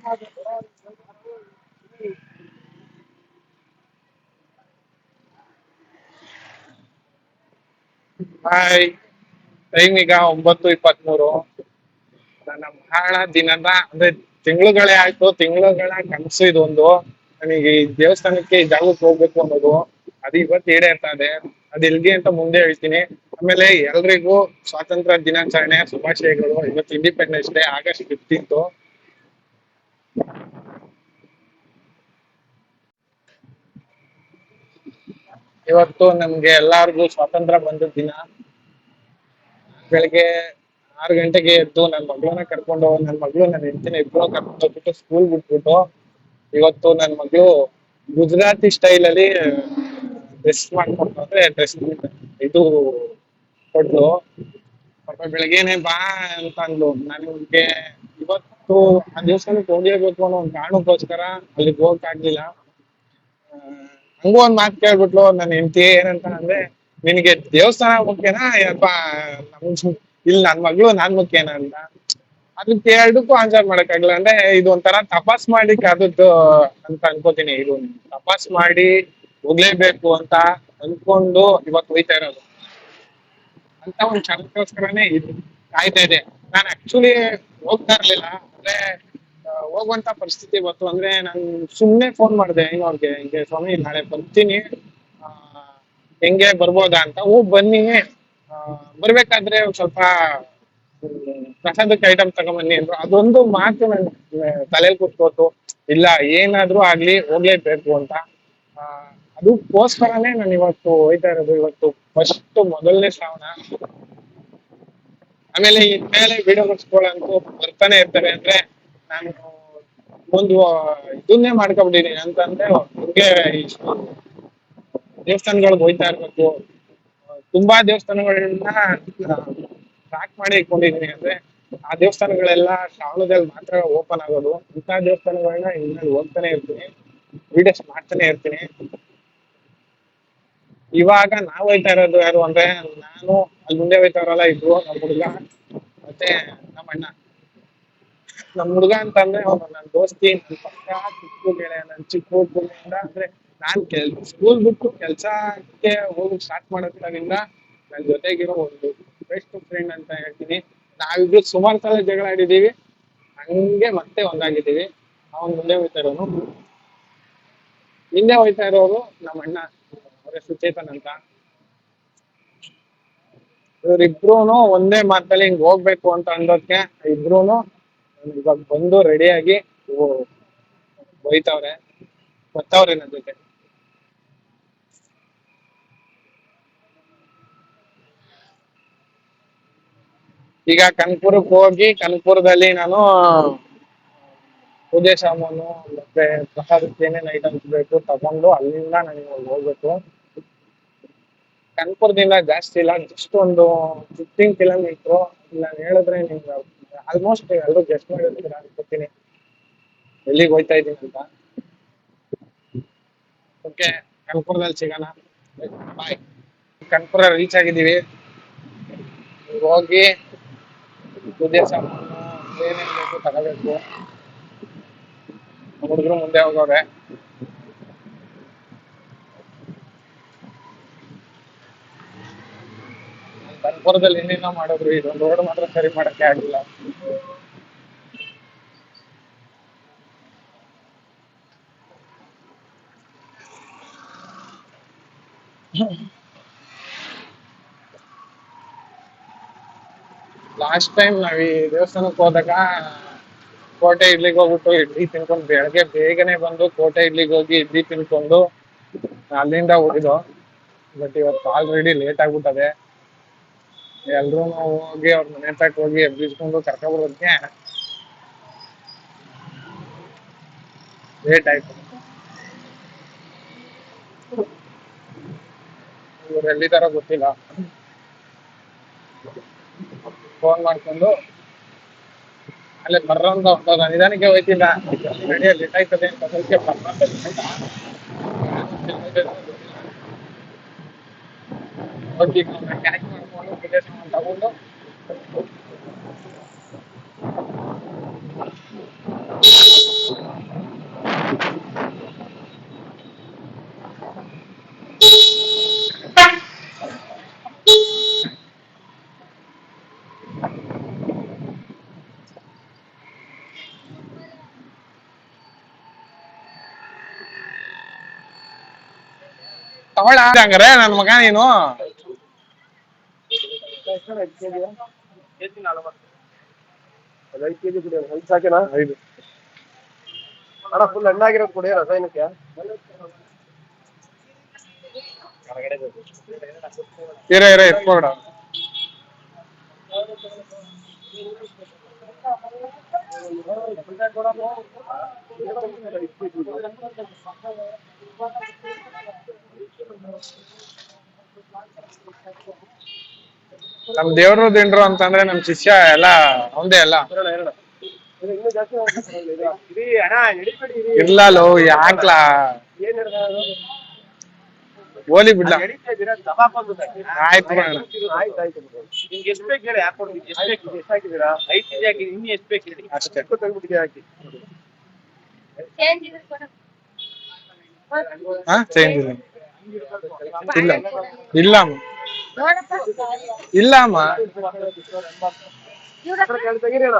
Hi. Time ಈಗ 9:23. ನನ್ನ ಬಹಳ ದಿನದ ಅಂದ್ರೆ ತಿಂಗಳುಗಳೇ ಆಯ್ತು, ತಿಂಗಳುಗಳ ಕನಸು ಇದೊಂದು. ನನಗೆ ಈ ದೇವಸ್ಥಾನಕ್ಕೆ ಈ ಜಾಗಕ್ಕೆ ಹೋಗ್ಬೇಕು ಅನ್ನೋದು. ಅದು ಇವತ್ತು ಈಡೇರ್ತಾ ಇದೆ. ಅದು ಎಲ್ಗೆ ಅಂತ ಮುಂದೆ ಹೇಳ್ತೀನಿ. ಆಮೇಲೆ ಎಲ್ರಿಗೂ ಸ್ವಾತಂತ್ರ್ಯ ದಿನಾಚರಣೆ ಶುಭಾಶಯಗಳು. ಇವತ್ತು ಇಂಡಿಪೆಂಡೆನ್ಸ್ ಡೇ, August 15th. ಇವತ್ತು ನಮ್ಗೆ ಎಲ್ಲಾರ್ಗೂ ಸ್ವಾತಂತ್ರ್ಯ ಬಂದ ದಿನ. ಬೆಳಿಗ್ಗೆ 6 ಗಂಟೆಗೆ ಎದ್ದು ನನ್ನ ಮಗಳು ನನ್ನ ಹೆಂಡತಿನ ಇಬ್ರು ಕರ್ಕೊಂಡು ಹೋಗ್ಬಿಟ್ಟು ಸ್ಕೂಲ್ ಬಿಟ್ಬಿಟ್ಟು, ಇವತ್ತು ನನ್ನ ಮಗಳು ಗುಜರಾತಿ ಸ್ಟೈಲ್ ಅಲ್ಲಿ ಡ್ರೆಸ್ ಮಾಡ್ಕೊಂಡು, ಅಂದ್ರೆ ಡ್ರೆಸ್ ಇದು ಕೊಡ್ಲು. ಪಾಪ ಬೆಳಗ್ಗೆನೆ ಬಾ ಅಂತ ಅಂದ್ಲು. ನನಗೆ ಇವತ್ತು ಆ ದೇವಸ್ಥಾನಕ್ಕೆ ಹೋಗ್ಲೇಬೇಕು ಅನ್ನೋ ಒಂದು ಕಾರಣಕ್ಕೋಸ್ಕರ ಅಲ್ಲಿಗೆ ಹೋಗಕ್ ಆಗ್ಲಿಲ್ಲ. ಹಂಗೂ ಒಂದ್ ಮಾತು ಕೇಳ್ಬಿಟ್ಲು ನನ್ನ ಹೆಂಡತಿ. ಏನಂತ ಅಂದ್ರೆ, ನಿನಗೆ ದೇವಸ್ಥಾನ ಮುಖ್ಯನಾ ಯಪ್ಪ ಇಲ್ಲಿ ನನ್ ಮಗಳು ನಾನ್ ಮುಖ್ಯನಾ ಅಂತ. ಅದಕ್ಕೆ ಎರಡಕ್ಕೂ ಆನ್ಸರ್ ಮಾಡಕ್ಕಾಗಲ್ಲ. ಅಂದ್ರೆ ಇದು ಒಂಥರ ತಪಾಸ್ ಮಾಡಿ ಕಾದದ್ದು ಅಂತ ಅನ್ಕೋತೀನಿ. ಇದು ತಪಾಸ್ ಮಾಡಿ ಹೋಗ್ಲೇಬೇಕು ಅಂತ ಅನ್ಕೊಂಡು ಇವತ್ತು ಹೋಯ್ತಾ ಇರೋದು ಅಂತ ಒಂದ್ ಕ್ಷಣಕ್ಕೋಸ್ಕರನೇ ಇದು ಕಾಯ್ತಾ ಇದೆ. ನಾನು ಆಕ್ಚುಲಿ ಹೋಗ್ತಾ ಇರ್ಲಿಲ್ಲ. ಅಂದ್ರೆ ಹೋಗುವಂತ ಪರಿಸ್ಥಿತಿ ಬಂತು. ಅಂದ್ರೆ ನಾನು ಸುಮ್ನೆ ಫೋನ್ ಮಾಡಿದೆ ಅವ್ರಿಗೆ, ಹಿಂಗೆ ಸ್ವಾಮಿ ನಾಳೆ ಬರ್ತೀನಿ, ಆ, ಹೆಂಗೆ ಬರ್ಬೋದಾ ಅಂತ. ಬನ್ನಿ, ಬರ್ಬೇಕಾದ್ರೆ ಒಂದ್ ಸ್ವಲ್ಪ ಪ್ರಸಾದಕ್ಕೆ ಐಟಮ್ ತಗೊಂಬನ್ನಿ ಅಂದ್ರು. ಅದೊಂದು ಮಾತು ನನ್ ತಲೆಯಲ್ಲಿ ಕೂತ್ಕೋತು. ಇಲ್ಲ, ಏನಾದ್ರೂ ಆಗ್ಲಿ ಹೋಗ್ಲೇಬೇಕು ಅಂತ. ಆ, ಅದಕ್ಕೋಸ್ಕರನೇ ನಾನು ಇವತ್ತು ಹೋಯ್ತಾ ಇರೋದು. ಇವತ್ತು ಫಸ್ಟ್ ಮೊದಲನೇ ಶ್ರಾವಣ. ಆಮೇಲೆ ಇನ್ಮೇಲೆ ವಿಡಿಯೋಸ್ಗಳಂತೂ ಬರ್ತಾನೆ ಇರ್ತವೆ. ಅಂದ್ರೆ ನಾನು ಒಂದು ಇದನ್ನೇ ಮಾಡ್ಕೊಬಿಟ್ಟಿದೀನಿ ಅಂತಂದ್ರೆ, ಹಿಂಗೆ ಇಷ್ಟು ದೇವಸ್ಥಾನಗಳಿಗೆ ಹೋಯ್ತಾ ಇರ್ಬೇಕು. ತುಂಬಾ ದೇವಸ್ಥಾನಗಳನ್ನ ಟ್ರ್ಯಾಕ್ ಮಾಡಿ ಇಟ್ಕೊಂಡಿದೀನಿ. ಅಂದ್ರೆ ಆ ದೇವಸ್ಥಾನಗಳೆಲ್ಲ ಶ್ರಾವಣದಲ್ಲಿ ಮಾತ್ರ ಓಪನ್ ಆಗೋದು. ಇಂಥ ದೇವಸ್ಥಾನಗಳನ್ನ ಇನ್ಮೇಲೆ ಹೋಗ್ತಾನೆ ಇರ್ತೀನಿ, ವಿಡಿಯೋಸ್ ಮಾಡ್ತಾನೆ ಇರ್ತೀನಿ. ಇವಾಗ ನಾವು ಹೋಯ್ತಾ ಇರೋದು ಯಾರು ಅಂದ್ರೆ, ನಾನು ಅಲ್ಲಿ ಮುಂದೆ ಹೋಯ್ತಾ ಇರೋಲ್ಲ, ಇಬ್ರು ನಮ್ಮ ಹುಡುಗ ಮತ್ತೆ ನಮ್ಮ ಅಣ್ಣ. ನಮ್ ಹುಡುಗ ಅಂತ ಅಂದ್ರೆ ಅವನು ನನ್ನ ದೋಸ್ತಿ, ನನ್ ಪಕ್ಕ ಚಿಕ್ಕ ಗೆಳೆಯ. ನನ್ ಚಿಕ್ಕ ಹುಡುಗನಿಂದ ಅಂದ್ರೆ ನಾನ್ ಸ್ಕೂಲ್ ಬಿಟ್ಟು ಕೆಲ್ಸಕ್ಕೆ ಹೋಗಿ ಸ್ಟಾರ್ಟ್ ಮಾಡೋದ್ರಿಂದ ನನ್ ಜೊತೆಗಿರೋ ಒಂದು ಬೆಸ್ಟ್ ಫ್ರೆಂಡ್ ಅಂತ ಹೇಳ್ತೀನಿ. ನಾವಿಬ್ರು ಸುಮಾರು ಸಲ ಜಗಳ ಆಡಿದೀವಿ, ಹಂಗೆ ಮತ್ತೆ ಒಂದಾಗಿದ್ದೀವಿ. ಅವನ್ ಮುಂದೆ ಹೋಯ್ತಾ ಇರೋನು. ಹಿಂದೆ ಹೋಯ್ತಾ ಇರೋರು ನಮ್ಮ ಅಣ್ಣ, ಅವ್ರ ಹೆಸರು ಚೇತನ್ ಅಂತ. ಇವ್ರಿಬ್ರುನು ಒಂದೇ ಮಾತಲ್ಲಿ ಹಿಂಗ್ ಹೋಗ್ಬೇಕು ಅಂತ ಅಂದೋದ್ಕೆ ಇಬ್ರುನು ಇವಾಗ ಬಂದು ರೆಡಿಯಾಗಿ ಹೋಯ್ತವ್ರೆ, ಬರ್ತಾವ್ರೆ ನನ್ನ ಜೊತೆ. ಈಗ ಕನಕಪುರಕ್ಕೆ ಹೋಗಿ, ಕನಕಪುರದಲ್ಲಿ ನಾನು ಪೂಜೆ ಸಾಮಾನು ಮತ್ತೆ ಪ್ರಸಾದಕ್ಕೆ ಏನೇನ್ ಐಟಮ್ಸ್ ಬೇಕು ತಗೊಂಡು ಅಲ್ಲಿಂದ ನಾನು ಇವಾಗ ಹೋಗ್ಬೇಕು. ಕನಕಪುರದಿಂದ ಜಾಸ್ತಿ ಇಲ್ಲ, ಜಸ್ಟ್ ಒಂದು 15 ಕಿಲೋಮೀಟರ್. ನಾನು ಹೇಳಿದ್ರೆ ನಿಮ್ಗೆ ಆಲ್ಮೋಸ್ಟ್ ಎಲ್ಲರೂ ಗೆಸ್ಟ್ ಮಾಡಿರ್ತೀರ ಅನ್ಕೋತೀನಿ ಎಲ್ಲಿಗೆ ಹೋಯ್ತಾ ಇದ್ದೀನಿ ಅಂತ. ಓಕೆ, ಕನಕಪುರದಲ್ಲಿ ಸಿಗೋಣ. ಬಾಯ್. ಕನಕಪುರ ರೀಚ್ ಆಗಿದ್ದೀವಿ. ಹೋಗಿ ಪೂಜೆ ಸಾಮಾನು ಏನೇನ್ ಬೇಕು ತಗೋಬೇಕು. ಹುಡುಗರು ಮುಂದೆ ಹೋಗೋರೆ. ಕನಕಪುರದಲ್ಲಿ ಏನೇನೋ ಮಾಡಿದ್ರು, ಇದೊಂದು ರೋಡ್ ಮಾತ್ರ ಸರಿ ಮಾಡಕ್ಕೆ ಆಗಿಲ್ಲ. ಲಾಸ್ಟ್ ಟೈಮ್ ನಾವ್ ಈ ದೇವಸ್ಥಾನಕ್ಕೆ ಹೋದಾಗ ಕೋಟೆ ಇಡ್ಲಿಗೆ ಹೋಗ್ಬಿಟ್ಟು ಇಡ್ಲಿ ತಿನ್ಕೊಂಡು ಬೆಳಗ್ಗೆ ಬೇಗನೆ ಬಂದು ಕೋಟೆ ಇಡ್ಲಿಗೆ ಹೋಗಿ ಇಡ್ಲಿ ತಿನ್ಕೊಂಡು ಅಲ್ಲಿಂದ ಹೋಗಿದ್ದು. ಬಟ್ ಇವತ್ತು ಆಲ್ರೆಡಿ ಲೇಟ್ ಆಗ್ಬಿಟ್ಟದೆ. ಎಲ್ರು ಹೋಗಿ ಅವ್ರ ಮನೆ ತಕ್ಕ ಹೋಗಿ ಎಬ್ಬಿಸ್ಕೊಂಡು ಕರ್ಕೊಬರೋದಕ್ಕೆ ಲೇಟ್ ಆಯ್ತು. ಇವ್ರು ಎಲ್ಲಿದಾರೋ ಗೊತ್ತಿಲ್ಲ. ಫೋನ್ ಮಾಡ್ಕೊಂಡು ಅಲ್ಲೇ ಬರ್ರಂತ ನಿಧಾನಕ್ಕೆ ಹೋಯ್ತಿಲ್ಲ, ರೆಡಿ ಲೇಟ್ ಆಯ್ತದೆ ಅಂತ ಅದಕ್ಕೆ ಹೋಗಿ ಕ್ಯಾಚ್ ಮಾಡ್ಕೊಂಡು ಪೂಜೆ ಸಾಮಾನು ತಗೊಂಡು ತಗೊಳ್ಳ ಹಂಗಾರೆ ನನ್ ಮಗ ನೀನು. ಐದು. ಅಣ್ಣ ಫುಲ್ ಹಣ್ಣಾಗಿರೋದು ಕೊಡಿ ರಾಸಾಯನಿಕ. ಇರ ಎತ್ಕೊಡ. ನಮ್ ದೇವ್ರು ದಿಂಡ್ರು ಅಂತಂದ್ರೆ ನಮ್ ಶಿಷ್ಯ ಎಲ್ಲ ಅವಂದೇ ಎಲ್ಲ. ಇನ್ನೂ ಜಾಸ್ತಿ ಅಣ್ಣ ಎಡಿಬೇಡಿ. ಇರ್ಲೋ ಯಾಕ್ಲಾ ಓಲಿ ಬಿಡ್ಲ. ಆಯ್ತು ಆಯ್ತಾಯ್ತು. ನಿಮ್ಗೆ ಎಷ್ಟು ಬೇಕು ಹೇಳಿ ಹಾಕೊಡ್ತೀನಿ. ಎಷ್ಟು ಹಾಕಿದ್ದೀರಾ? 5 ಕೆಜಿ ಹಾಕಿದ್ದೀನಿ. ಇನ್ನು ಎಷ್ಟು ಬೇಕು ಹೇಳಿ ಅಷ್ಟೇ. ತೆಗ್ದ್ಬಿಟ್ಟಿಗೆ ಹಾಕಿ. ಹಾ ಚೇಂಜ್ ಇಲ್ಲ. ಇಲ್ಲ ಇಲ್ಲಮ್ಮ ಇಲ್ಲಮ್ಮ. ತೆಗೀರಿ ಅಣ್ಣ.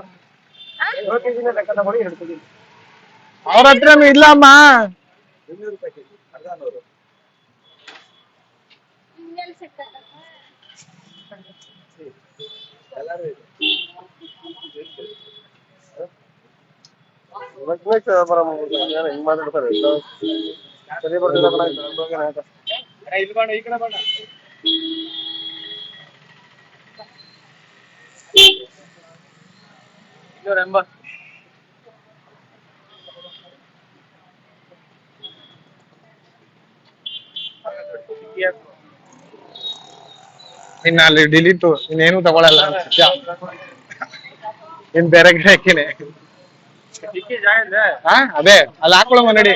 7 ಕೆಜಿನ ಲೆಕ್ಕ ತಗೊಳ್ಳಿ, 2 ತೆಗೀರಿ. ಅವ್ರ ಹತ್ರನೂ ಇಲ್ಲಮ್ಮ. 200 ರೂಪಾಯಿ ಕೆಜಿ, ಅರ್ಧ 100. ಹಿಂಗ್ ಮಾತಾಡ್ತಾರೆ. ಸರಿ ಬರ್ತಿಲ್ಲ ಕಣ. ಇಲ್ಲಿ ಬಣ್ಣ, ಈ ಕಡೆ ಬಣ್ಣ. $280. ಇನ್ನ ಅಲ್ಲಿ ಡಿಲೀಟು ಇನ್ನೇನು ತಗೊಳಲ್ಲ. ಇನ್ ಬೇರೆ ಕಡೆ ಹಾಕಿನಿ. ಹಾ ಅದೇ ಅಲ್ಲಿ ಹಾಕೊಳಮ್ಮ ನಡಿ.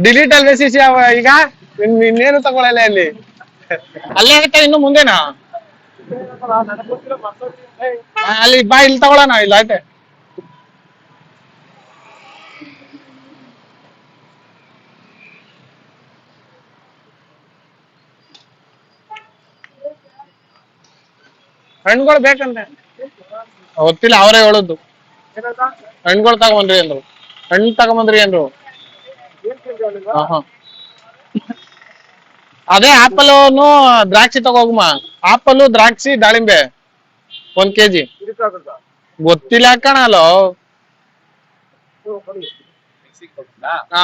ಡಿಲೀಟ್ ಅಲ್ಲಿ ಬೇಸಿಸಿ ಈಗ ಇನ್ನೇನು ತಗೊಳಲ್ಲ ಅಲ್ಲಿ. ಅಲ್ಲೇ ಆಗುತ್ತೆ ಇನ್ನು ಮುಂದೆನಾ. ಅಲ್ಲಿ ಬಾ, ಇಲ್ಲಿ ತಗೊಳೋಣ. ಇಲ್ಲ ಆಯ್ತೆ. ಹಣ್ಣುಗಳು ಬೇಕಂತೆ ಗೊತ್ತಿಲ್ಲ, ಅವರೇ ಹೇಳುದು. ಹಣ್ಣುಗಳು ತಗೊಂಬಂದ್ರಿ ಅಂದ್ರು. ಹಣ್ಣು ತಗೊಂಬಂದ್ರಿ ಅಂದ್ರು. ಅದೇ ಆಪಲ್ ದ್ರಾಕ್ಷಿ ತಗೋಗಮ್ಮ. ಆಪಲ್, ದ್ರಾಕ್ಷಿ, ದಾಳಿಂಬೆ 1 ಕೆಜಿ. ಗೊತ್ತಿಲ್ಲ ಕಣಲ್ಲೋ. ಹಾ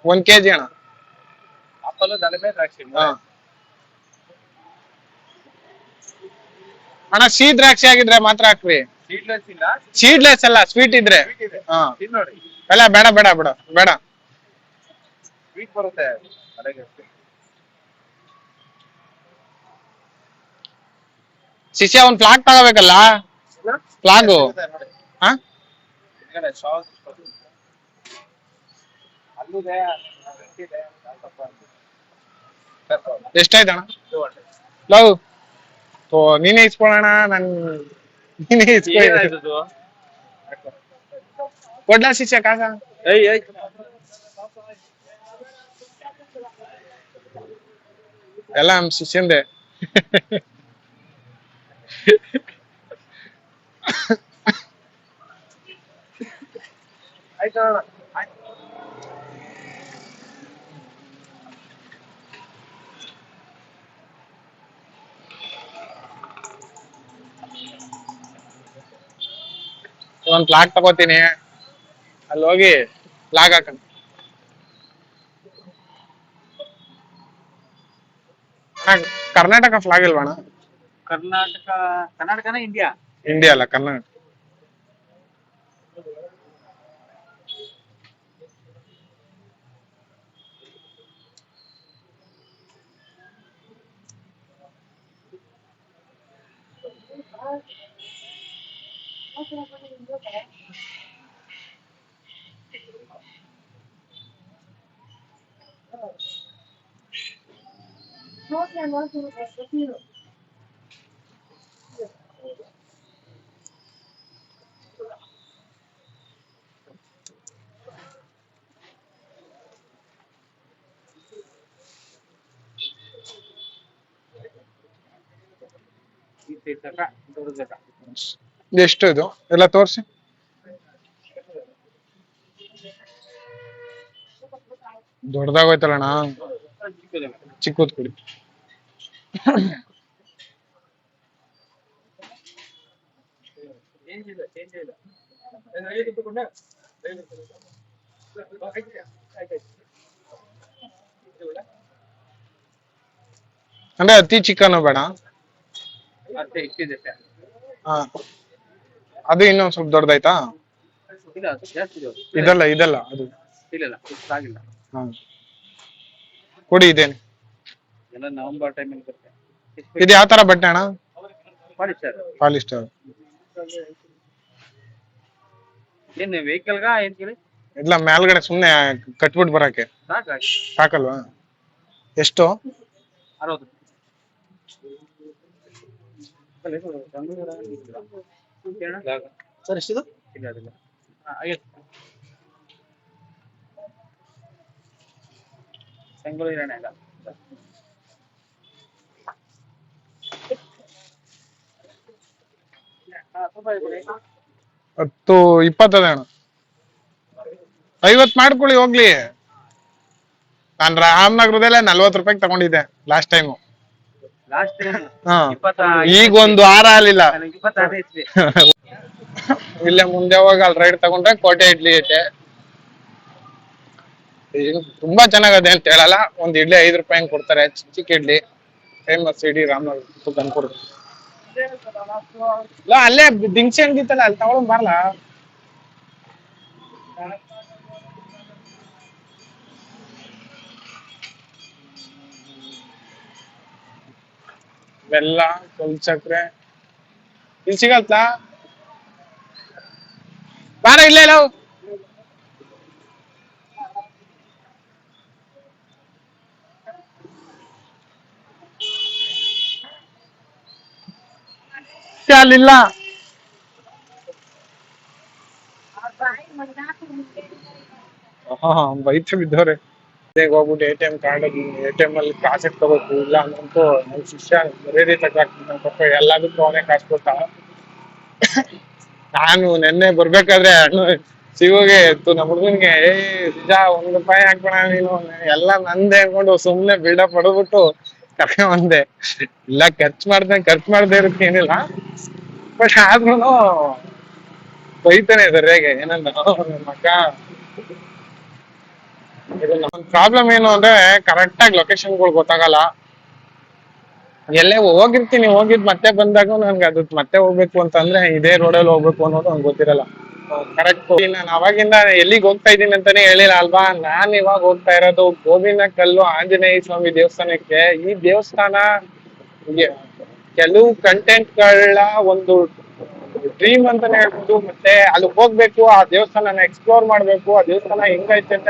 1 ಕೆಜಿ ಅಣ್ಣ. ಆಪಲ್, ದಾಳಿಂಬೆ, ದ್ರಾಕ್ಷಿ. ಅಣ್ಣ ಸಿಹಿ ದ್ರಾಕ್ಷಿ ಆಗಿದ್ರೆ ಮಾತ್ರ ಹಾಕ್ರಿ. ಸೀಡ್ಲೆಸ್ ಇಲ್ಲ. ಸೀಡ್ಲೆಸ್ ಅಲ್ಲ, ಸ್ವೀಟ್ ಇದ್ರೆ. ಹಾ ನೋಡಿ. ಎಲ್ಲ ಬೇಡ ಬೇಡ ಬೇಡ ಬೇಡ. ಸ್ವೀಟ್ ಬರುತ್ತೆ. ಶಿಷ್ಯ ಒಂದ್ ಫ್ಲಾಗ್ ತಗೋಬೇಕಲ್ಲ. ಫ್ಲಾಗು ಎಷ್ಟಾಯ್ತಣ್ಣ? ಲವ್ ನೀನೇ ಇಸ್ಕೊಳ್ಳೋಣ. ನೀನೇ ಇಸ್ಕೊ. ಕೊಡ್ಲಾ ಶಿಷ್ಯ ಕಾಸ? ಎಲ್ಲ ನಮ್ ಶಿಷ್ಯಂದೆ. ಒಂದ್ ಫ್ಲಾಗ್ ತಗೋತೀನಿ. ಅಲ್ಲಿ ಹೋಗಿ ಫ್ಲಾಗ್ ಹಾಕಂತ. ಕರ್ನಾಟಕ ಫ್ಲಾಗ್ ಇಲ್ವಣ? ಕರ್ನಾಟಕನ ಇಂಡಿಯಾ? ಇಂಡಿಯಾ ಅಲ್ಲ, ಕರ್ನಾಟಕ. ತೀರ್ಥಕ ದೊಡ್ಡದಕ ಎಷ್ಟು ಇದು ಎಲ್ಲ ತೋರಿಸಿ. ದೊಡ್ಡದಾಗೋಯ್ತಲ್ಲಣ್ಣ, ಚಿಕ್ಕದ್ ಕೊಡಿ. ಅಂದ್ರೆ ಅತಿ ಚಿಕನ್ ಬೇಡ. ಅಷ್ಟೇ ಇಷ್ಟಿದೆ ಸರ್. ಹಾ, ಅದು ಇನ್ನೊಂದ್ ಸ್ವಲ್ಪ ದೊಡ್ಡದಾಯ್ತಾ? ಇಲ್ಲ ಅದು ಜಾಸ್ತಿ ಇದೆ. ಇದಲ್ಲ ಅದು. ಇಲ್ಲ ಇಷ್ಟಾಗಿಲ್ಲ. ಹಾ, ಕೊಡಿ ಇದೇನೆ. ಎಲ್ಲ ನವೆಂಬರ್ ಟೈಮಲ್ಲಿ ಬರುತ್ತೆ. ಇದು ಯಾವ ತರ ಬಟ್ಟೆ ಅಣ್ಣ? ಪಾಲಿಸ್ಟರ್. ಪಾಲಿಸ್ಟರ್. ಏನ್ ವೆಹಿಕಲ್ಗಾ ಏನ್ ಕೇಳಿ? ಇಲ್ಲ, ಮೇಲ್ಗಡೆ ಸುಮ್ನೆ ಕಟ್ಬಿಟ್ಟು ಬರಕ್ಕೆ ಸಾಕಲ್ವಾ? ಎಷ್ಟು? 60. ಸರ್ ಎಷ್ಟಿದು? ಇಲ್ಲ 50. ಸಂಗೊಳ್ಳಿ ರಾಯಣ್ಣ. 10 20 ಅಣ್ಣ. 50 ಮಾಡ್ಕೊಳ್ಳಿ ಹೋಗ್ಲಿ. ನಾನ್ ರಾಮನಗರದಲ್ಲೇ 40 ರೂಪಾಯಿಗೆ ತಗೊಂಡಿದ್ದೆ ಲಾಸ್ಟ್ ಟೈಮ್. ಈಗ ಒಂದು ವಾರ ಆಗಲಿಲ್ಲ. ಇಲ್ಲೇ ಮುಂದೆ ಹೋಗಿ ಅಲ್ಲಿ ರೈಡ್ ತಗೊಂಡ್ರೆ ಕೋಟೆ ಇಡ್ಲಿ ಐತೆ. ತುಂಬಾ ಚೆನ್ನಾಗದೆ ಅಂತ ಹೇಳಲ್ಲ, ಒಂದ್ ಇಡ್ಲಿ 5 ರೂಪಾಯಿ ಕೊಡ್ತಾರೆ. ಚಿಕ್ಕ ಇಡ್ಲಿ ಫೇಮಸ್ ಇಡೀ ರಾಮನಗರ ಗನ್ಪುರ. ಇಲ್ಲ ಅಲ್ಲೇ ದಿನಸಿ ಅಂಗಡಿತಲ್ಲ, ಅಲ್ಲಿ ತಗೊಳಕ್ ಬರಲ್ಲ. ಬೆಲ್ಲ, ಕಲ್ ಸಕ್ಕರೆ ಇಲ್ಲಿ ಸಿಗತ್ತಾ? ಬಾರ ಇಲ್ಲೇ ಇಲ್ಲ. ಅಲ್ಲಿಲ್ಲ. ಬೈತ ಬಿದ್ದವ್ರೆ. ಹೋಗ್ಬಿಟ್ಟು ATM ಅಲ್ಲಿ ಕಾಸು ಇಟ್ಕೋಬೇಕು. ಇಲ್ಲ ಅಂತಂತೂ ನಮ್ ಶಿಷ್ಯ ಬರೀ ತಗೊಳ್ತಾನೆ. ಎಲ್ಲದಕ್ಕೂ ಅವನೇ ಕಾಸು ಕೊಡ್ತಾ. ನಾನು ನೆನ್ನೆ ಬರ್ಬೇಕಾದ್ರೆ ಶಿವಗೆ ನಮ್ಮ ಹುಡುಗನ್ಗೆ ನಿಜ 1 ರೂಪಾಯಿ ಹಾಕ್ಬೇಡ ನೀನು, ಎಲ್ಲ ನಂದೆ ಅನ್ಕೊಂಡು ಸುಮ್ನೆ ಬಿಲ್ಡಪ್ ಹೊಡೆದ್ಬಿಟ್ಟು ಕರ್ಕೊಂಡ್ ಬಂದೆ. ಇಲ್ಲ ಖರ್ಚು ಮಾಡ್ದೆ ಇರುತ್ತೆ ಏನಿಲ್ಲ, ಬಟ್ ಆದ್ರೂನು ಬೈತಾನೆ ಸರಿಯಾಗಿ. ಏನಂದ ನಮ್ಮ ಅಕ್ಕ, ಪ್ರಾಬ್ಲಮ್ ಏನು ಅಂದ್ರೆ ಕರೆಕ್ಟ್ ಆಗಿ ಲೊಕೇಶನ್ಗಳು ಗೊತ್ತಾಗಲ್ಲ. ಎಲ್ಲೇ ಹೋಗಿದ್ ಮತ್ತೆ ಬಂದಾಗ ನನ್ಗೆ ಅದು ಮತ್ತೆ ಹೋಗ್ಬೇಕು ಅಂತಂದ್ರೆ ಇದೇ ರೋಡಲ್ಲಿ ಹೋಗ್ಬೇಕು ಅನ್ನೋದು ನಂಗೆ ಗೊತ್ತಿರಲ್ಲ. ಕರೆಕ್ಟ್ ನಾನು ಅವಾಗಿಂದ ಎಲ್ಲಿಗೆ ಹೋಗ್ತಾ ಇದ್ದೀನಿ ಅಂತಾನೆ ಹೇಳಿಲ್ಲ ಅಲ್ವಾ. ನಾನ್ ಇವಾಗ ಹೋಗ್ತಾ ಇರೋದು ಗೋವಿನಕಲ್ಲು ಆಂಜನೇಯ ಸ್ವಾಮಿ ದೇವಸ್ಥಾನಕ್ಕೆ. ಈ ದೇವಸ್ಥಾನ ಕೆಲವು ಕಂಟೆಂಟ್ ಗಳ ಒಂದು ಡ್ರೀಮ್ ಅಂತಾನೆ ಹೇಳ್ಬೋದು. ಮತ್ತೆ ಅಲ್ಲಿ ಹೋಗ್ಬೇಕು, ಆ ದೇವಸ್ಥಾನ ಎಕ್ಸ್ಪ್ಲೋರ್ ಮಾಡ್ಬೇಕು, ಆ ದೇವಸ್ಥಾನ ಹೆಂಗೈತೆ ಅಂತ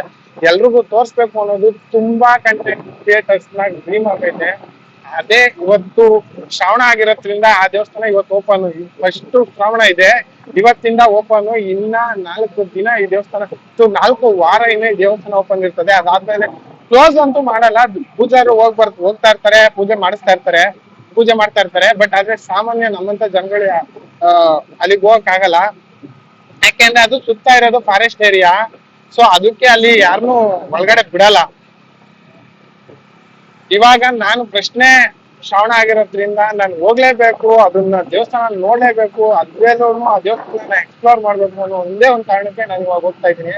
ಎಲ್ರಿಗೂ ತೋರ್ಸ್ಬೇಕು ಅನ್ನೋದು ತುಂಬಾ ಕಂಟೆಂಟ್ ಕ್ರಿಯೇಟರ್ಸ್ ನ ಡ್ರೀಮ್ ಆಗೈತೆ. ಅದೇ ಇವತ್ತು ಶ್ರಾವಣ ಆಗಿರೋದ್ರಿಂದ ಆ ದೇವಸ್ಥಾನ ಇವತ್ತು ಓಪನ್. ಫಸ್ಟ್ ಶ್ರಾವಣ ಇದೆ, ಇವತ್ತಿಂದ ಓಪನ್. ಇನ್ನ 4 ದಿನ ಈ ದೇವಸ್ಥಾನ, 4 ವಾರ ಇನ್ನ ಈ ದೇವಸ್ಥಾನ ಓಪನ್ ಇರ್ತದೆ. ಅದಾದ್ಮೇಲೆ ಕ್ಲೋಸ್ ಅಂತೂ ಮಾಡಲ್ಲ. ಪೂಜಾರು ಹೋಗ್ತಾ ಇರ್ತಾರೆ, ಪೂಜೆ ಮಾಡ್ತಾ ಇರ್ತಾರೆ. ಬಟ್ ಆದ್ರೆ ಸಾಮಾನ್ಯ ನಮ್ಮಂತ ಜನಗಳು ಅಲ್ಲಿಗೆ ಹೋಗಕ್ ಆಗಲ್ಲ. ಯಾಕೆಂದ್ರೆ ಅದು ಸುತ್ತ ಇರೋದು ಫಾರೆಸ್ಟ್ ಏರಿಯಾ. ಸೊ ಅದಕ್ಕೆ ಅಲ್ಲಿ ಯಾರನ್ನೂ ಒಳಗಡೆ ಬಿಡಲ್ಲ. ಇವಾಗ ನಾನು ಪ್ರಶ್ನೆ ಶ್ರಾವಣ ಆಗಿರೋದ್ರಿಂದ ನಾನು ಹೋಗ್ಲೇಬೇಕು, ಅದನ್ನ ದೇವಸ್ಥಾನ ನೋಡ್ಲೇಬೇಕು, ಅದ್ರಲ್ಲೂ ಆ ದೇವಸ್ಥಾನ ಎಕ್ಸ್ಪ್ಲೋರ್ ಮಾಡ್ಬೇಕು ಅನ್ನೋ ಒಂದೇ ಒಂದು ಕಾರಣಕ್ಕೆ ನಾನು ಇವಾಗ ಹೋಗ್ತಾ ಇದ್ದೀನಿ.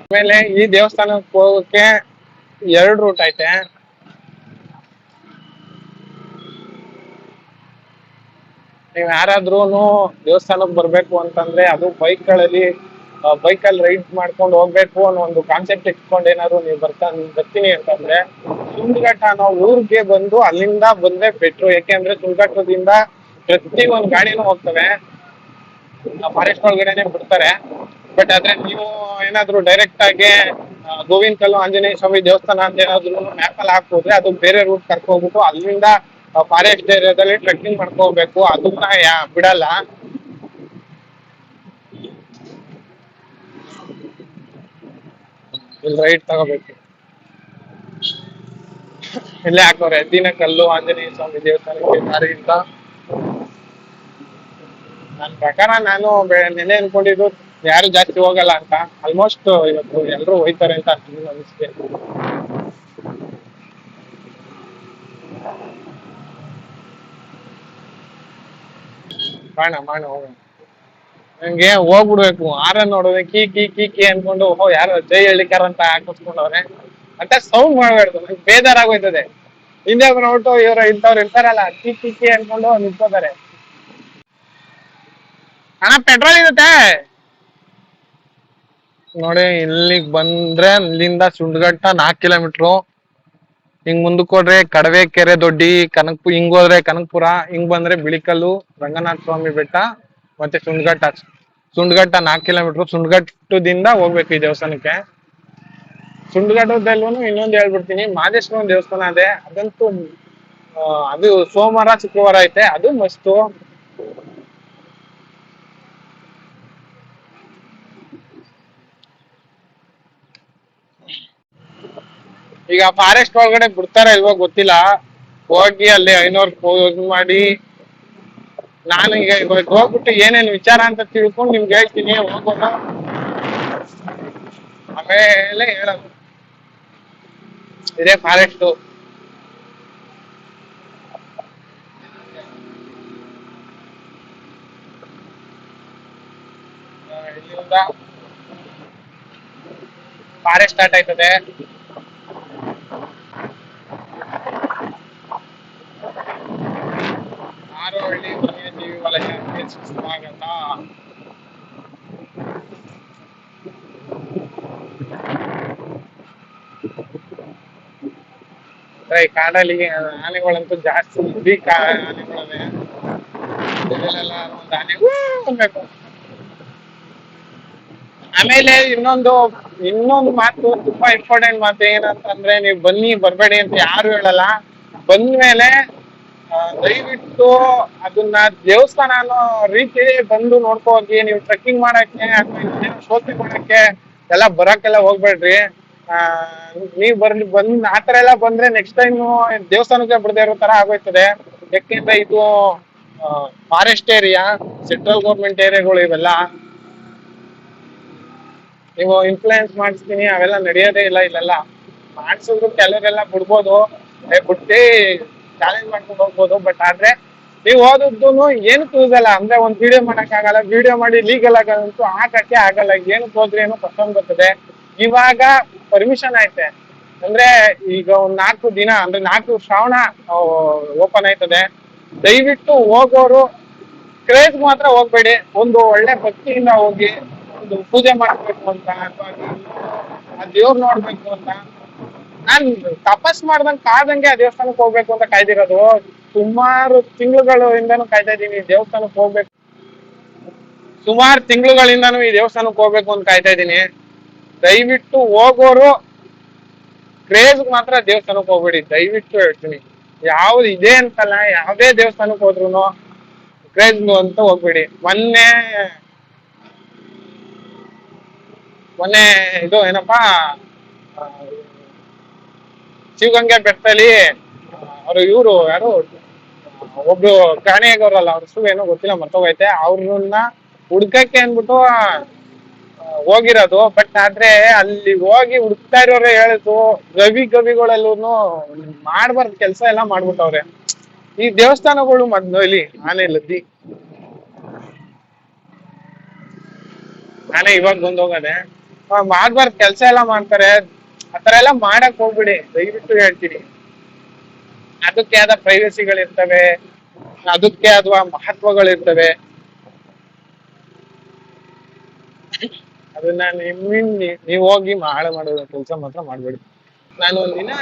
ಆಮೇಲೆ ಈ ದೇವಸ್ಥಾನಕ್ಕೆ ಹೋಗಕ್ಕೆ 2 ರೂಟ್ ಐತೆ. ನೀವ್ ಯಾರಾದ್ರೂ ದೇವಸ್ಥಾನಕ್ಕೆ ಬರ್ಬೇಕು ಅಂತಂದ್ರೆ ಅದು ಬೈಕಲ್ಲಿ ರೈಡ್ ಮಾಡ್ಕೊಂಡು ಹೋಗ್ಬೇಕು ಅನ್ನೋ ಒಂದು ಕಾನ್ಸೆಪ್ಟ್ ಇಟ್ಕೊಂಡು ಏನಾದ್ರು ನೀವು ಬರ್ತೀನಿ ಅಂತಂದ್ರೆ ಸುಂದಘಟ್ಟ ಅನ್ನೋ ಊರಿಗೆ ಬಂದು ಅಲ್ಲಿಂದ ಬಂದ್ರೆ ಬೆಟ್ರು. ಯಾಕೆಂದ್ರೆ ಸುಂದಘಟ್ಟದಿಂದ ಪ್ರತಿ ಒಂದ್ ಗಾಡಿನೂ ಹೋಗ್ತವೆ, ಫಾರೆಸ್ಟ್ ಒಳಗಡೆನೆ ಬಿಡ್ತಾರೆ. ಬಟ್ ಆದ್ರೆ ನೀವು ಏನಾದ್ರು ಡೈರೆಕ್ಟ್ ಆಗಿ ಗೋವಿನಕಲ್ಲು ಆಂಜನೇಯ ಸ್ವಾಮಿ ದೇವಸ್ಥಾನ ಅಂತ ಏನಾದ್ರು ಮ್ಯಾಪ್ ಅಲ್ಲಿ ಹಾಕೋದ್ರೆ ಅದು ಬೇರೆ ರೂಟ್ ಕರ್ಕೋಗ್ಬಿಟ್ಟು ಅಲ್ಲಿಂದ ಫಾರೆಸ್ಟ್ ಏರಿಯಾದಲ್ಲಿ ಟ್ರೆಕ್ಕಿಂಗ್ ಮಾಡ್ಕೋಬೇಕು. ಅದನ್ನ ಬಿಡಲ್ಲ. ಇಲ್ಲಿ ರೈಟ್ ತಗೋಬೇಕು. ಇಲ್ಲೇ ಹಾಕೋರೆ ಎದ್ದಿನ ಕಲ್ಲು ಆಂಜನೇಯ ಸ್ವಾಮಿ ದೇವಸ್ಥಾನಕ್ಕೆ ದಾರಿ ಅಂತ. ನನ್ ಪ್ರಕಾರ ನಾನು ನೆನೆ ಅನ್ಕೊಂಡಿದ್ದು ಯಾರು ಜಾಸ್ತಿ ಹೋಗಲ್ಲ ಅಂತ. ಆಲ್ಮೋಸ್ಟ್ ಇವತ್ತು ಎಲ್ರು ಹೋಯ್ತಾರೆ ಅಂತ ಅನಿಸುತ್ತೆ. ಮಾಡ ಹೋಗೋಣ. ನಂಗೆ ಹೋಗ್ಬಿಡ್ಬೇಕು. ಆರನ್ ನೋಡಿದ್ರೆ ಕೀ ಕೀ ಕೀ ಕೀ ಅನ್ಕೊಂಡು ಯಾರು ಜೈ ಹಳ್ಳಿಕಾರ ಅಂತ ಹಾಕಿಸ್ಕೊಂಡವ್ರೆ ಅಂತ ಸೌಂಡ್ ಮಾಡ್ಬಾರ್ದು. ನಂಗೆ ಬೇಜಾರಾಗೋಯ್ತದೆ. ಹಿಂದೆ ನೋಡ್ಬಿಟ್ಟು ಇಂಥವ್ರು ಇರ್ತಾರಲ್ಲ ಕೀ ಕೀ ಕೀ ಅನ್ಕೊಂಡು ನಿಂತ್ಕೋತಾರೆ. ಅಣ್ಣ ಪೆಟ್ರೋಲ್ ಇರುತ್ತೆ ನೋಡಿ. ಇಲ್ಲಿಗ್ ಬಂದ್ರೆ ಇಲ್ಲಿಂದ ಸುಂಡ್ಗಟ್ಟ 4 ಕಿಲೋಮೀಟ್ರು. ಹಿಂಗ್ ಮುಂದಕ್ಕೆ ಹೋದ್ರೆ ಕಡವೆ ಕೆರೆ ದೊಡ್ಡಿ ಹಿಂಗ್ ಹೋದ್ರೆ ಕನಕಪುರ, ಹಿಂಗ್ ಬಂದ್ರೆ ಬಿಳಿಕಲ್ಲು, ರಂಗನಾಥ ಸ್ವಾಮಿ ಬೆಟ್ಟ ಮತ್ತೆ ಸುಂಡ್ಗಟ್ಟ 4 ಕಿಲೋಮೀಟ್ರು. ಸುಂಡ್ಗಟ್ಟದಿಂದ ಹೋಗ್ಬೇಕು ಈ ದೇವಸ್ಥಾನಕ್ಕೆ. ಸುಂಡ್ಗಟ್ಟದಲ್ಲೂ ಇನ್ನೊಂದು ಹೇಳ್ಬಿಡ್ತೀನಿ, ಮಾದೇಶ್ವರನ ದೇವಸ್ಥಾನ ಅದೇ. ಅದಂತೂ ಅದು ಸೋಮವಾರ ಶುಕ್ರವಾರ ಐತೆ, ಅದು ಮಸ್ತು. ಈಗ ಫಾರೆಸ್ಟ್ ಒಳಗಡೆ ಬಿಡ್ತಾರ ಇಲ್ವೋ ಗೊತ್ತಿಲ್ಲ. ಹೋಗಿ ಅಲ್ಲಿ 500 ಪೋಸ್ ಮಾಡಿ ನಾನು ಈಗ ಹೋಗ್ಬಿಟ್ಟು ಏನೇನು ವಿಚಾರ ಅಂತ ತಿಳ್ಕೊಂಡು ನಿಮ್ಗೆ ಹೇಳ್ತೀನಿ. ಹೋಗೋದು ಆಮೇಲೆ ಹೇಳೋದು. ಇದೇ ಫಾರೆಸ್ಟ್. ಇಲ್ಲಿಂದ ಫಾರೆಸ್ಟ್ ಸ್ಟಾರ್ಟ್ ಆಯ್ತದೆ. ಆರೋಹಳ್ಳಿ ವನ್ಯಜೀವಿ ವಲಯ ಸ್ವಾಗತ. ಈ ಕಾಡಲ್ಲಿ ಆನೆಗಳಂತೂ ಜಾಸ್ತಿ ಆನೆಗಳವೆ. ಒಂದು ಆನೆ ಅನ್ಬೇಕು. ಆಮೇಲೆ ಇನ್ನೊಂದು ಮಾತು, ತುಂಬಾ ಇಂಪಾರ್ಟೆಂಟ್ ಮಾತು ಏನಂತಂದ್ರೆ, ನೀವು ಬನ್ನಿ ಬರ್ಬೇಡಿ ಅಂತ ಯಾರು ಹೇಳಲ್ಲ. ಬಂದ್ಮೇಲೆ ದಯವಿಟ್ಟು ಅದನ್ನ ದೇವಸ್ಥಾನ ಅನ್ನೋ ರೀತಿ ಬಂದು ನೋಡ್ಕೊ ಹೋಗಿ. ನೀವು ಟ್ರೆಕ್ಕಿಂಗ್ ಮಾಡಕ್ಕೆ ಅಥವಾ ಶೋಧನೆ ಮಾಡಕ್ಕೆ ಎಲ್ಲ ಬರಕ್ಕೆಲ್ಲ ಹೋಗ್ಬೇಡ್ರಿ. ನೀವ್ ಬಂದ್ ಆತರ ಎಲ್ಲ ಬಂದ್ರೆ ನೆಕ್ಸ್ಟ್ ಟೈಮ್ ದೇವಸ್ಥಾನಕ್ಕೆ ಬಿಡದೆ ಇರೋ ತರ ಆಗೋಯ್ತದೆ. ಯಾಕೆಂದ್ರೆ ಇದು ಫಾರೆಸ್ಟ್ ಏರಿಯಾ, ಸೆಂಟ್ರಲ್ ಗೌರ್ಮೆಂಟ್ ಏರಿಯಾಗಳು ಇವೆಲ್ಲ. ನೀವು ಇನ್ಫ್ಲೂಯೆನ್ಸ್ ಮಾಡಿಸ್ತೀನಿ ಅವೆಲ್ಲ ನಡೆಯೋದೇ ಇಲ್ಲ ಇಲ್ಲೆಲ್ಲ. ಮಾಡ್ಸಿದ್ರು ಕೆಲವರೆಲ್ಲ ಬಿಡ್ಬೋದು, ಬಿಟ್ಟು ಚಾಲೆಂಜ್ ಮಾಡ್ಕೊಂಡು ಹೋಗ್ಬೋದು. ಬಟ್ ಆದ್ರೆ ನೀವು ಓದದ್ದು ಏನಕ್ಕೆ ಯೂಸ್ ಅಲ್ಲ. ಅಂದ್ರೆ ಒಂದ್ ವಿಡಿಯೋ ಮಾಡಕ್ ಆಗಲ್ಲ, ವಿಡಿಯೋ ಮಾಡಿ ಲೀಗಲ್ ಆಗಂತೂ ಹಾಕಕ್ಕೆ ಆಗಲ್ಲ. ಏನಕ್ಕೆ ಹೋದ್ರೆ ಏನೋ ಪಸಂದ್ ಬರ್ತದೆ. ಇವಾಗ ಪರ್ಮಿಷನ್ ಐತೆ ಅಂದ್ರೆ ಈಗ ಒಂದ್ 4 ದಿನ ಅಂದ್ರೆ 4 ಶ್ರಾವಣ ಓಪನ್ ಆಯ್ತದೆ. ದಯವಿಟ್ಟು ಹೋಗೋರು ಕ್ರೇಜ್ ಮಾತ್ರ ಹೋಗ್ಬೇಡಿ. ಒಂದು ಒಳ್ಳೆ ಭಕ್ತಿಯಿಂದ ಹೋಗಿ ಒಂದು ಪೂಜೆ ಮಾಡ್ಬೇಕು ಅಂತ, ಅಥವಾ ಆ ದೇವ್ರು ನೋಡ್ಬೇಕು ಅಂತ. ನಾನ್ ತಪಸ್ ಮಾಡ್ದಂಗ್ ಕಾದಂಗೆ ಆ ದೇವಸ್ಥಾನಕ್ಕೆ ಹೋಗ್ಬೇಕು ಅಂತ ಕಾಯ್ದಿರೋದು. ಸುಮಾರು ತಿಂಗಳುಗಳಿಂದಾನು ಕಾಯ್ತಾ ಇದೀನಿ ದೇವಸ್ಥಾನಕ್ಕೆ ಹೋಗ್ಬೇಕು. ಸುಮಾರು ತಿಂಗಳುಗಳಿಂದಾನು ಈ ದೇವಸ್ಥಾನಕ್ಕೆ ಹೋಗ್ಬೇಕು ಅಂತ ಕಾಯ್ತಾ ಇದೀನಿ. ದಯವಿಟ್ಟು ಹೋಗೋರು ಕ್ರೇಜ್ ಮಾತ್ರ ದೇವಸ್ಥಾನಕ್ಕೆ ಹೋಗ್ಬೇಡಿ, ದಯವಿಟ್ಟು ಹೇಳ್ತೀನಿ. ಯಾವ್ದು ಇದೆ ಅಂತಲ್ಲ, ಯಾವ್ದೇ ದೇವಸ್ಥಾನಕ್ಕೆ ಹೋದ್ರು ಕ್ರೇಜ್ ಅಂತ ಹೋಗ್ಬೇಡಿ. ಮೊನ್ನೆ ಇದು ಏನಪ್ಪಾ, ಶಿವಗಂಗೆ ಬೆಟ್ಟದಲ್ಲಿ ಇವ್ರು ಯಾರು ಒಬ್ರು ಕಾಣಿಯಾಗವ್ರಲ್ಲ, ಅವ್ರ ಹೆಸರು ಏನೋ ಗೊತ್ತಿಲ್ಲ, ಮರ್ತೋಗೈತೆ. ಅವ್ರನ್ನ ಹುಡ್ಕಕ್ಕೆ ಅನ್ಬಿಟ್ಟು ಹೋಗಿರೋದು. ಬಟ್ ಆದ್ರೆ ಅಲ್ಲಿ ಹೋಗಿ ಹುಡುಕ್ತಾ ಇರೋರು ಹೇಳಿದ್ರು, ಗವಿಗಳೆಲ್ಲೂ ಮಾಡ್ಬಾರ್ದು ಕೆಲ್ಸ ಎಲ್ಲ ಮಾಡ್ಬಿಟ್ಟವ್ರೆ. ಈ ದೇವಸ್ಥಾನಗಳು ಇಲ್ಲಿ ಆನೆ ಲದ್ದಿ, ಆನೆ ಇವಾಗ ಬಂದೋಗದೆ ಮಾಡ್ಬಾರ್ದು ಕೆಲ್ಸ ಎಲ್ಲ ಮಾಡ್ತಾರೆ. ಆತರ ಎಲ್ಲ ಮಾಡಕ್ ಹೋಗ್ಬಿಡಿ, ದಯವಿಟ್ಟು ಹೇಳ್ತೀನಿ. ಅದಕ್ಕೆ ಆದ ಪ್ರೈವಸಿಗಳಿರ್ತವೆ, ಅದಕ್ಕೆ ಆದ ಮಹತ್ವಗಳಿರ್ತವೆ. ಅದನ್ನ ನೀವ್ ಹೋಗಿ ಹಾಳು ಮಾಡೋ ಕೆಲಸ ಮಾತ್ರ ಮಾಡ್ಬೇಡಿ. ನಾನು ಒಂದಿನ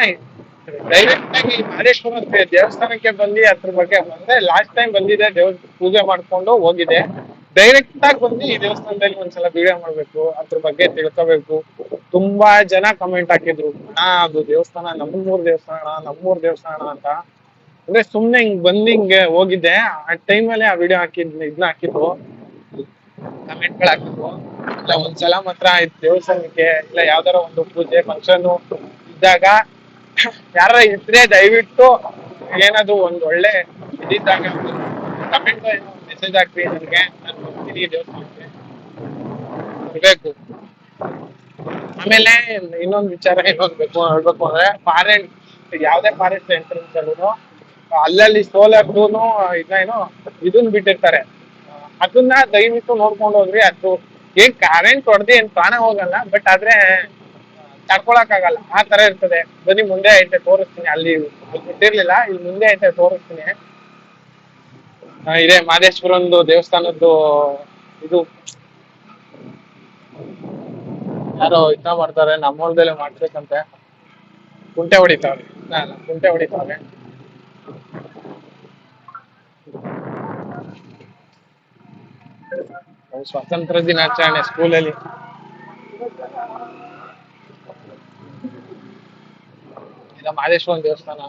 ಡೈರೆಕ್ಟ್ ಆಗಿ ಮಾದೇಶ್ವರ ದೇವಸ್ಥಾನಕ್ಕೆ ಬಂದು ಅದ್ರ ಬಗ್ಗೆ ಬಂದೆ. ಲಾಸ್ಟ್ ಟೈಮ್ ಬಂದಿದ್ದೆ, ದೇವ್ರ ಪೂಜೆ ಮಾಡ್ಕೊಂಡು ಹೋಗಿದ್ದೆ. ಡೈರೆಕ್ಟ್ ಆಗಿ ಬಂದು ಈ ದೇವಸ್ಥಾನದಲ್ಲಿ ಒಂದ್ಸಲ ವಿಡಿಯೋ ಮಾಡ್ಬೇಕು, ಅದ್ರ ಬಗ್ಗೆ ತಿಳ್ಕೋಬೇಕು. ತುಂಬಾ ಜನ ಕಮೆಂಟ್ ಹಾಕಿದ್ರು, ಅದು ದೇವಸ್ಥಾನ ನಮ್ಮೂರ್ ದೇವಸ್ಥಾನ ಅಂತ. ಅಂದ್ರೆ ಸುಮ್ನೆ ಹಿಂಗ್ ಬಂದು ಹಿಂಗೆ ಹೋಗಿದ್ದೆ. ಆ ಟೈಮಲ್ಲಿ ಆ ವಿಡಿಯೋ ಇದನ್ನ ಹಾಕಿದ್ರು. ಕಮೆಂಟ್ಗಳು ಹಾಕ್ಬೇಕು. ಇಲ್ಲ ಒಂದ್ಸಲ ಮಾತ್ರ ಆಯ್ತು ದೇವಸ್ಥಾನಕ್ಕೆ ಇಲ್ಲ ಯಾವ್ದಾರ ಒಂದು ಪೂಜೆ ಫಂಕ್ಷನ್ ಇದ್ದಾಗ ಯಾರ ಇದ್ರೆ ದಯವಿಟ್ಟು ಏನದು ಒಂದ್ ಒಳ್ಳೆ ಇದಿದ್ದಾಗ ಕಮೆಂಟ್ ಮೆಸೇಜ್ ಹಾಕ್ರಿ ನನ್ಗೆ, ನಾನು ಬರ್ತೀನಿ ದೇವಸ್ಥಾನಕ್ಕೆ ಬರ್ಬೇಕು. ಆಮೇಲೆ ಇನ್ನೊಂದ್ ವಿಚಾರ ಬೇಕು ಹೇಳ್ಬೇಕು ಅಂದ್ರೆ ಯಾವ್ದೇ ಫಾರೆಸ್ಟ್ ಎಂಟ್ರೆನ್ಸ್ ಅಲ್ಲೂ ಅಲ್ಲಲ್ಲಿ ಸೋಲಾರ್ದೂನು ಇದೇನೋ ಇದನ್ ಬಿಟ್ಟಿರ್ತಾರೆ. ಅದನ್ನ ದಯವಿಟ್ಟು ನೋಡ್ಕೊಂಡು ಹೋಗ್ರಿ. ಅದು ಏನ್ ಕರೆಂಟ್ ಹೊಡೆದು ಏನ್ ಪ್ರಾಣ ಹೋಗಲ್ಲ, ಬಟ್ ಆದ್ರೆ ತಡ್ಕೊಳಕ್ ಆಗಲ್ಲ ಆ ತರ ಇರ್ತದೆ. ಬನ್ನಿ ಮುಂದೆ ಐತೆ ತೋರಿಸ್ತೀನಿ, ಅಲ್ಲಿ ಬಿಟ್ಟಿರ್ಲಿಲ್ಲ, ಇಲ್ಲಿ ಮುಂದೆ ಐತೆ ತೋರಿಸ್ತೀನಿ. ಇದೆ ಮಾದೇಶ್ವರಂದು ದೇವಸ್ಥಾನದ್ದು ಇದು ಯಾರೋ ಇದ್ನ ಮಾಡ್ತಾರೆ, ನಮ್ಮೊಳ್ದಲ್ಲೇ ಮಾಡ್ಬೇಕಂತೆ. ಕುಂಟೆ ಹೊಡಿತಾವ್ರೆ, ಕುಂಟೆ ಹೊಡಿತಾವ್ರೆ. ಸ್ವಾತಂತ್ರ್ಯ ದಿನಾಚರಣೆ ಸ್ಕೂಲಲ್ಲಿ ಈಗ ಮಾದೇಶ್ವರನ್ ದೇವಸ್ಥಾನ.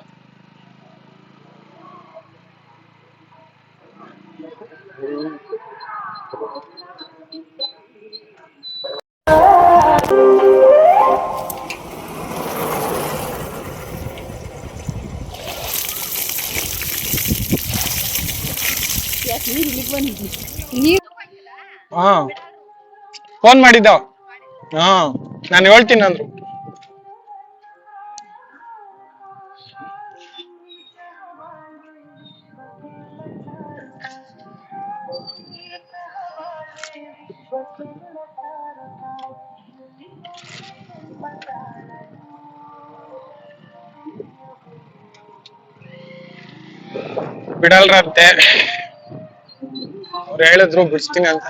ಹಾ ಫೋನ್ ಮಾಡಿದ್ದ. ಹಾ ನಾನು ಹೇಳ್ತೀನಿ ಅಂದ್ರು. ಬಿಡಲ್ರಂತೆ, ಅವ್ರು ಹೇಳಿದ್ರು ಬಿಡಿಸ್ತೀನಿ ಅಂತ.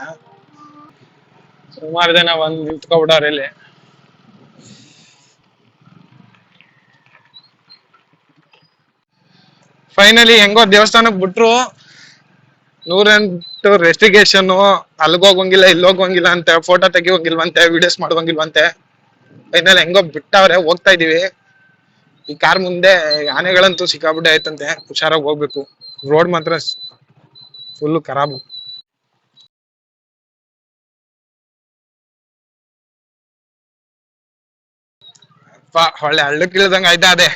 ಸುಮಾರು ಜನ ಬಂದ್ ನಿಂತ್ಕೊಬಿಡವ್ರೆ ಇಲ್ಲಿ. ಫೈನಲಿ ಹೆಂಗೋ ದೇವಸ್ಥಾನಕ್ ಬಿಟ್ರು. 108 ರೆಸ್ಟ್ರಿಗೇಷನ್, ಅಲ್ಗೋಗಂಗಿಲ್ಲ ಇಲ್ಲೋಗಂಗಿಲ್ಲ ಅಂತೆ, ಫೋಟೋ ತೆಗಿಯೋಂಗಿಲ್ವಂತೆ, ವಿಡಿಯೋಸ್ ಮಾಡೋಂಗಿಲ್ವಂತೆ. ಫೈನಲ್ ಹೆಂಗೋ ಬಿಟ್ಟವ್ರೆ, ಹೋಗ್ತಾ ಇದೀವಿ. ಈ ಕಾರ್ ಮುಂದೆ ಆನೆಗಳಂತೂ ಸಿಕ್ಕಾಬಿಟ್ಟೆ ಆಯ್ತಂತೆ, ಹುಷಾರಾಗಿ ಹೋಗ್ಬೇಕು. ರೋಡ್ ಮಾತ್ರ ಫುಲ್ ಖರಾಬು. ಒಳ್ಳೆ ಹಳ್ಳಕ್ ಇಳ್ದಂಗ ಆಯ್ತಾ ಅದೇ.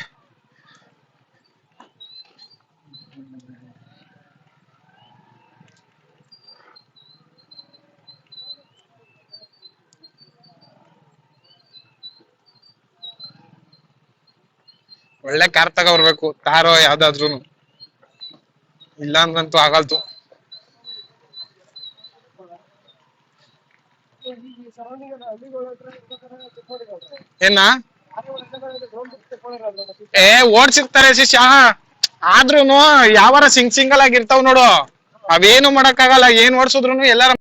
ಒಳ್ಳೆ ಕಾರ್ ತಗೊಬರ್ಬೇಕು, ತಾರೋ ಯಾವ್ದಾದ್ರು, ಇಲ್ಲ ಅಂದ್ರಂತೂ ಆಗಲ್ತು. ಏನ ಓಡ್ಸಿರ್ತಾರೆ ಶಿಷ್ಯ, ಆದ್ರೂನು ಯಾವಾರ ಸಿಂಗಲ್ ಆಗಿರ್ತಾವ್ ನೋಡು, ಅವೇನು ಮಾಡಕ್ ಆಗಲ್ಲ. ಏನ್ ಓಡ್ಸುದ್ರು ಎಲ್ಲಾರ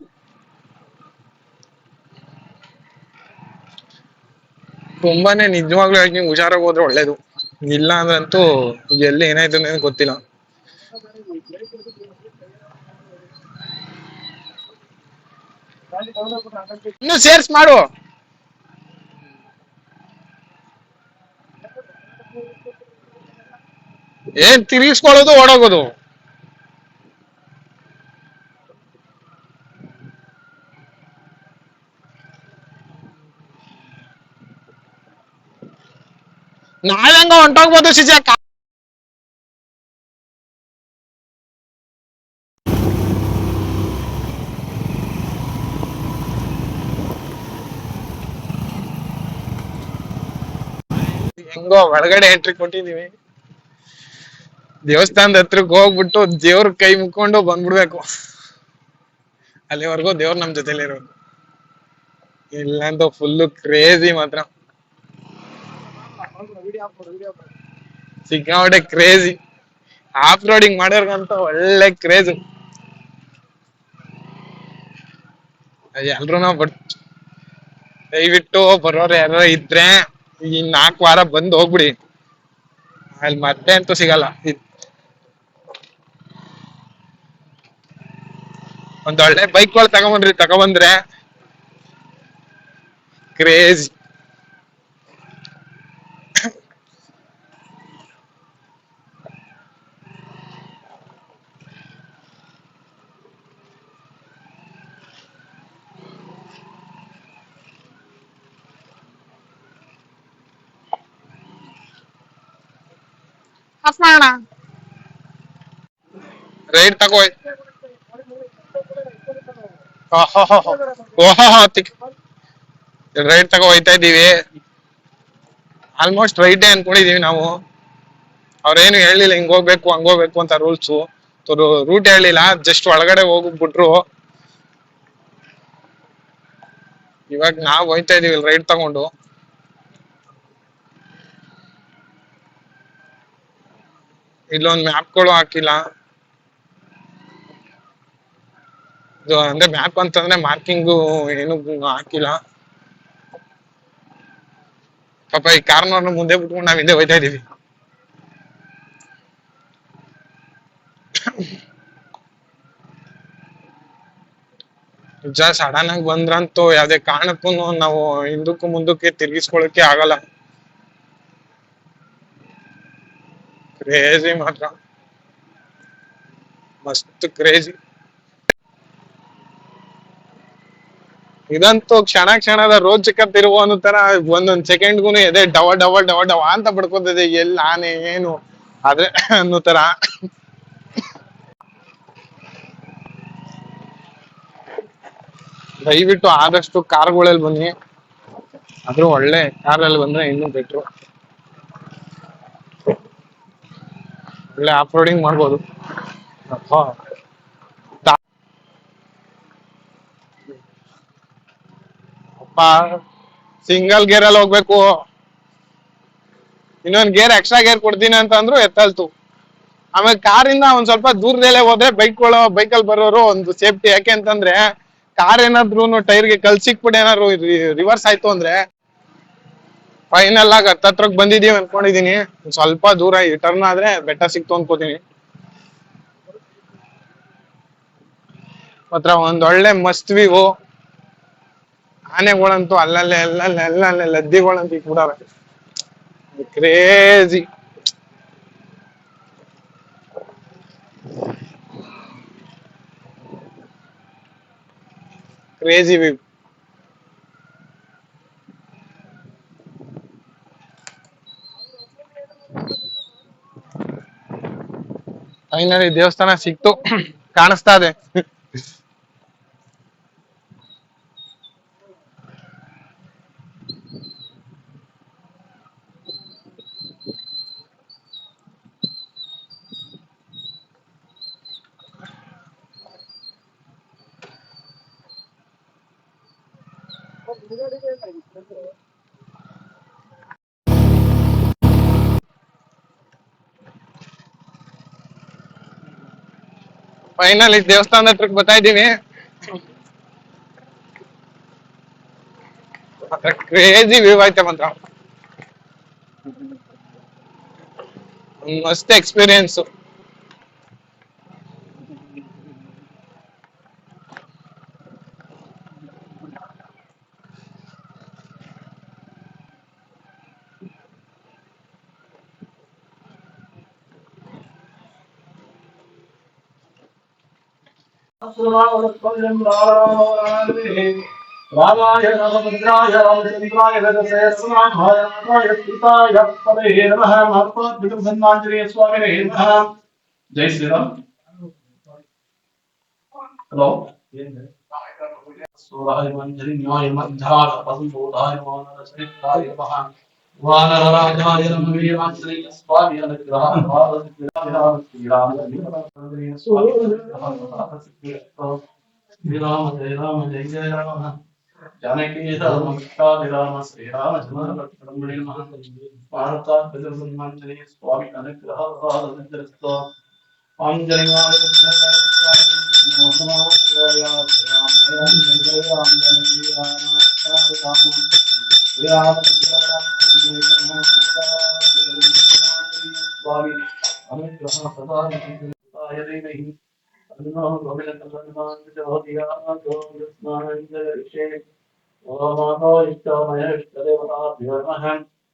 ತುಂಬಾನೇ ನಿಜವಾಗ್ಲೂ ಹೇಳ್ತೀನಿ, ಹುಷಾರಾಗಿ ಹೋದ್ರೆ ಒಳ್ಳೇದು. ಇಲ್ಲ ಅಂದ್ರಂತೂ ಎಲ್ಲಿ ಏನಾಯ್ತು ಅಂತ ಗೊತ್ತಿಲ್ಲ. ಇನ್ನು ಸೇರ್ಸ್ ಮಾಡು. ಏನ್ ತಿರ್ಗಿಸ್ಕೊಳ್ಳೋದು ಓಡೋಗೋದು. ನಾಳೆಂಗ ಹೊಂಟೋಗ್ಬೋದು ಶಿಷ್ಯ. ಹೆಂಗೋ ಒಳಗಡೆ ಎಂಟ್ರಿ ಕೊಟ್ಟಿದೀವಿ. ದೇವಸ್ಥಾನದ ಹತ್ರಕ್ ಹೋಗ್ಬಿಟ್ಟು ದೇವ್ರ ಕೈ ಮುಕ್ಕೊಂಡು ಬಂದ್ಬಿಡ್ಬೇಕು. ಅಲ್ಲಿವರೆಗೂ ದೇವ್ರ ನಮ್ ಜೊತೆಲಿ ಇರೋದು. ಇಲ್ಲಂತೂ ಫುಲ್ ಕ್ರೇಜಿ ಮಾತ್ರ, ಸಿಕ್ಕಾಪಟ್ಟೆ ಕ್ರೇಜಿ. ಆಫ್ ರೋಡಿಂಗ್ ಮಾಡೋರ್ಗಂತ ಒಳ್ಳೆ ಕ್ರೇಜ್. ಎಲ್ರು ದಯವಿಟ್ಟು ಬರೋರು ಯಾರ ಇದ್ರೆ ಈ 4 ವಾರ ಬಂದ್ ಹೋಗ್ಬಿಡಿ, ಅಲ್ಲಿ ಮತ್ತೆ ಅಂತೂ ಸಿಗಲ್ಲ. ಒಂದ್ ಒಳ್ಳೆ ಬೈಕ್ಗಳು ತಗೊಂಡ್ಬಂದ್ರೆ ಕ್ರೇಜ್. ರೈಡ್ ತಗೋ. ಓಹೋ ರೈಡ್ ತಗೋ ಹೋಯ್ತಾ ಇದೀವಿ. ಆಲ್ಮೋಸ್ಟ್ ರೈಟೇ ಅನ್ಕೊಂಡಿದೀವಿ ನಾವು. ಅವ್ರೇನು ಹೇಳಿಲ್ಲ ಹಿಂಗ್ ಹೋಗ್ಬೇಕು ಹಂಗ್ ಹೋಗ್ಬೇಕು ಅಂತ ರೂಲ್ಸು. ರೂಟ್ ಹೇಳಿಲ್ಲ, ಜಸ್ಟ್ ಒಳಗಡೆ ಹೋಗ್ಬಿಟ್ರು. ಇವಾಗ ನಾವ್ ಹೋಯ್ತಾ ಇದೀವಿ ರೈಡ್ ತಗೊಂಡು. ಇಲ್ಲೊಂದ್ ಮ್ಯಾಪ್ಗಳು ಹಾಕಿಲ್ಲ. ಇದು ಅಂದ್ರೆ ಮ್ಯಾಪ್ ಅಂತಂದ್ರೆ ಮಾರ್ಕಿಂಗು ಏನು ಹಾಕಿಲ್ಲ. ಪಾಪ ಈ ಕಾರ್ನವ್ರನ್ನ ಮುಂದೆ ಬಿಟ್ಕೊಂಡು ನಾವ್ ಹಿಂದೆ ಹೋಯ್ತಾ ಇದೀವಿ. ನಿಜ ಸಡನ್ ಆಗಿ ಬಂದ್ರಂತೂ ಯಾವ್ದೇ ಕಾರಣಕ್ಕೂ ನಾವು ಹಿಂದಕ್ಕೂ ಮುಂದಕ್ಕೆ ತಿರ್ಗಿಸ್ಕೊಳಕ್ಕೆ ಆಗಲ್ಲ. ಕ್ರೇಜಿ ಮಾತ್ರ, ಮಸ್ತ್ ಕ್ರೇಜಿ. ಇದಂತೂ ಕ್ಷಣ ಕ್ಷಣದ ರೋಚಕ ತಿರುವು ಅನ್ನೋ ತರ ಒಂದೊಂದ್ ಸೆಕೆಂಡ್ಗೂನು ಎದೆ ಡವ ಡವ ಡವ ಡವ ಅಂತ ಬಡ್ಕೋತಿದೆ. ಎಲ್ಲಿ ಆನೆ ಏನು ಆದ್ರೆ ಅನ್ನೋ ತರ. ದಯವಿಟ್ಟು ಆದಷ್ಟು ಕಾರ್ಗಳಲ್ಲಿ ಬನ್ನಿ. ಆದ್ರೂ ಒಳ್ಳೆ ಕಾರಲ್ಲಿ ಬಂದ್ರೆ ಇನ್ನೂ ಬೆಟ್ರು. ಒಳ್ಳೆ ಆಫ್ ರೋಡಿಂಗ್ ಮಾಡ್ಬೋದು. ಅಪ್ಪ ಸಿಂಗಲ್ ಗೇರ್ ಅಲ್ಲಿ ಹೋಗ್ಬೇಕು. ಇನ್ನೊಂದ್ ಗೇರ್ ಎಕ್ಸ್ಟ್ರಾ ಗೇರ್ ಕೊಡ್ತೀನಿ ಅಂತ ಅಂದ್ರು ಎತ್ತಲ್ತು. ಆಮೇಲೆ ಕಾರಿಂದ ಒಂದ್ ಸ್ವಲ್ಪ ದೂರದಲ್ಲೇ ಹೋದ್ರೆ ಬೈಕಲ್ಲಿ ಬರೋರು ಒಂದು ಸೇಫ್ಟಿ. ಯಾಕೆ ಅಂತಂದ್ರೆ ಕಾರ್ ಏನಾದ್ರು ಟೈರ್ಗೆ ಕಲ್ ಸಿಕ್ಬಿಟ್ಟು ಏನಾದ್ರು ರಿವರ್ಸ್ ಆಯ್ತು ಅಂದ್ರೆ ಫೈನಲ್ ಆಗಿ ಹತ್ತತ್ರಕ್ ಬಂದಿದೀವಿ ಅನ್ಕೊಂಡಿದೀನಿ. ಸ್ವಲ್ಪ ದೂರ ಟರ್ನ್ ಆದ್ರೆ ಬೆಟ್ಟ ಸಿಕ್ತು ಅನ್ಕೋತೀನಿ. ಮಾತ್ರ ಒಂದ್ ಒಳ್ಳೆ ಮಸ್ತ್ ವ್ಯೂ. ಆನೆಗಳಂತೂ ಅಲ್ಲಲ್ಲೇ ಲದ್ದಿಗಳಂತೂ ಇಕ್ಬಿಡಾರೆ. ಕ್ರೇಜಿ. Crazy view. ಫೈನಲಿ ದೇವಸ್ಥಾನ ಸಿಕ್ತು, ಕಾಣಿಸ್ತಾ ಇದೆ. ಫೈನಲಿ ದೇವಸ್ಥಾನದ ಹತ್ರಕ್ ಬರ್ತಾ ಇದ್ದೀವಿ. ಕ್ರೇಜಿ ವ್ಯೂ ಐತೆ ಮಾತ್ರ, ಮಸ್ತ್ ಎಕ್ಸ್ಪೀರಿಯನ್ಸ್. ರಾಮಾಯ ರಾಮಭದ್ರಾಯ ರಾಮಚಂದ್ರಾಯ ವೇದಸೇ ರಾಮಾಯ ರಾಮಾಯ ಸೀತಾಯ ಪರಹೇ ನಮಃ. ಮಹಾತ್ಮಾಂಜನೇಯ ಸ್ವಾಮಿನೇ ನಮಃ. ಜೈ ಶ್ರೀರಾಮ್. ಹಲೋ. ಸೂರಾಯ ಮಂಜರಿನ್ಯಾಯ ಮಧ್ಯಾರ ಪಂಬೋಧಾಯ ವಾನರಚರಿತಾಯ ನಮಃ. ವಾನರರಾಜಾಯ ನಮಃ. ಸ್ವಾಮಿ ಅನುಗ್ರಹ ಶ್ರೀರಾಮ ಶ್ರೀರಾಮ ಜಯ ರಾಮ ಜಯ ಜಯ ರಾಮ. जानकी राम श्रीराम जन्मनि नमः. भारत प्रजन्मांजलि स्वामी अनुग्रह आंजनेयाय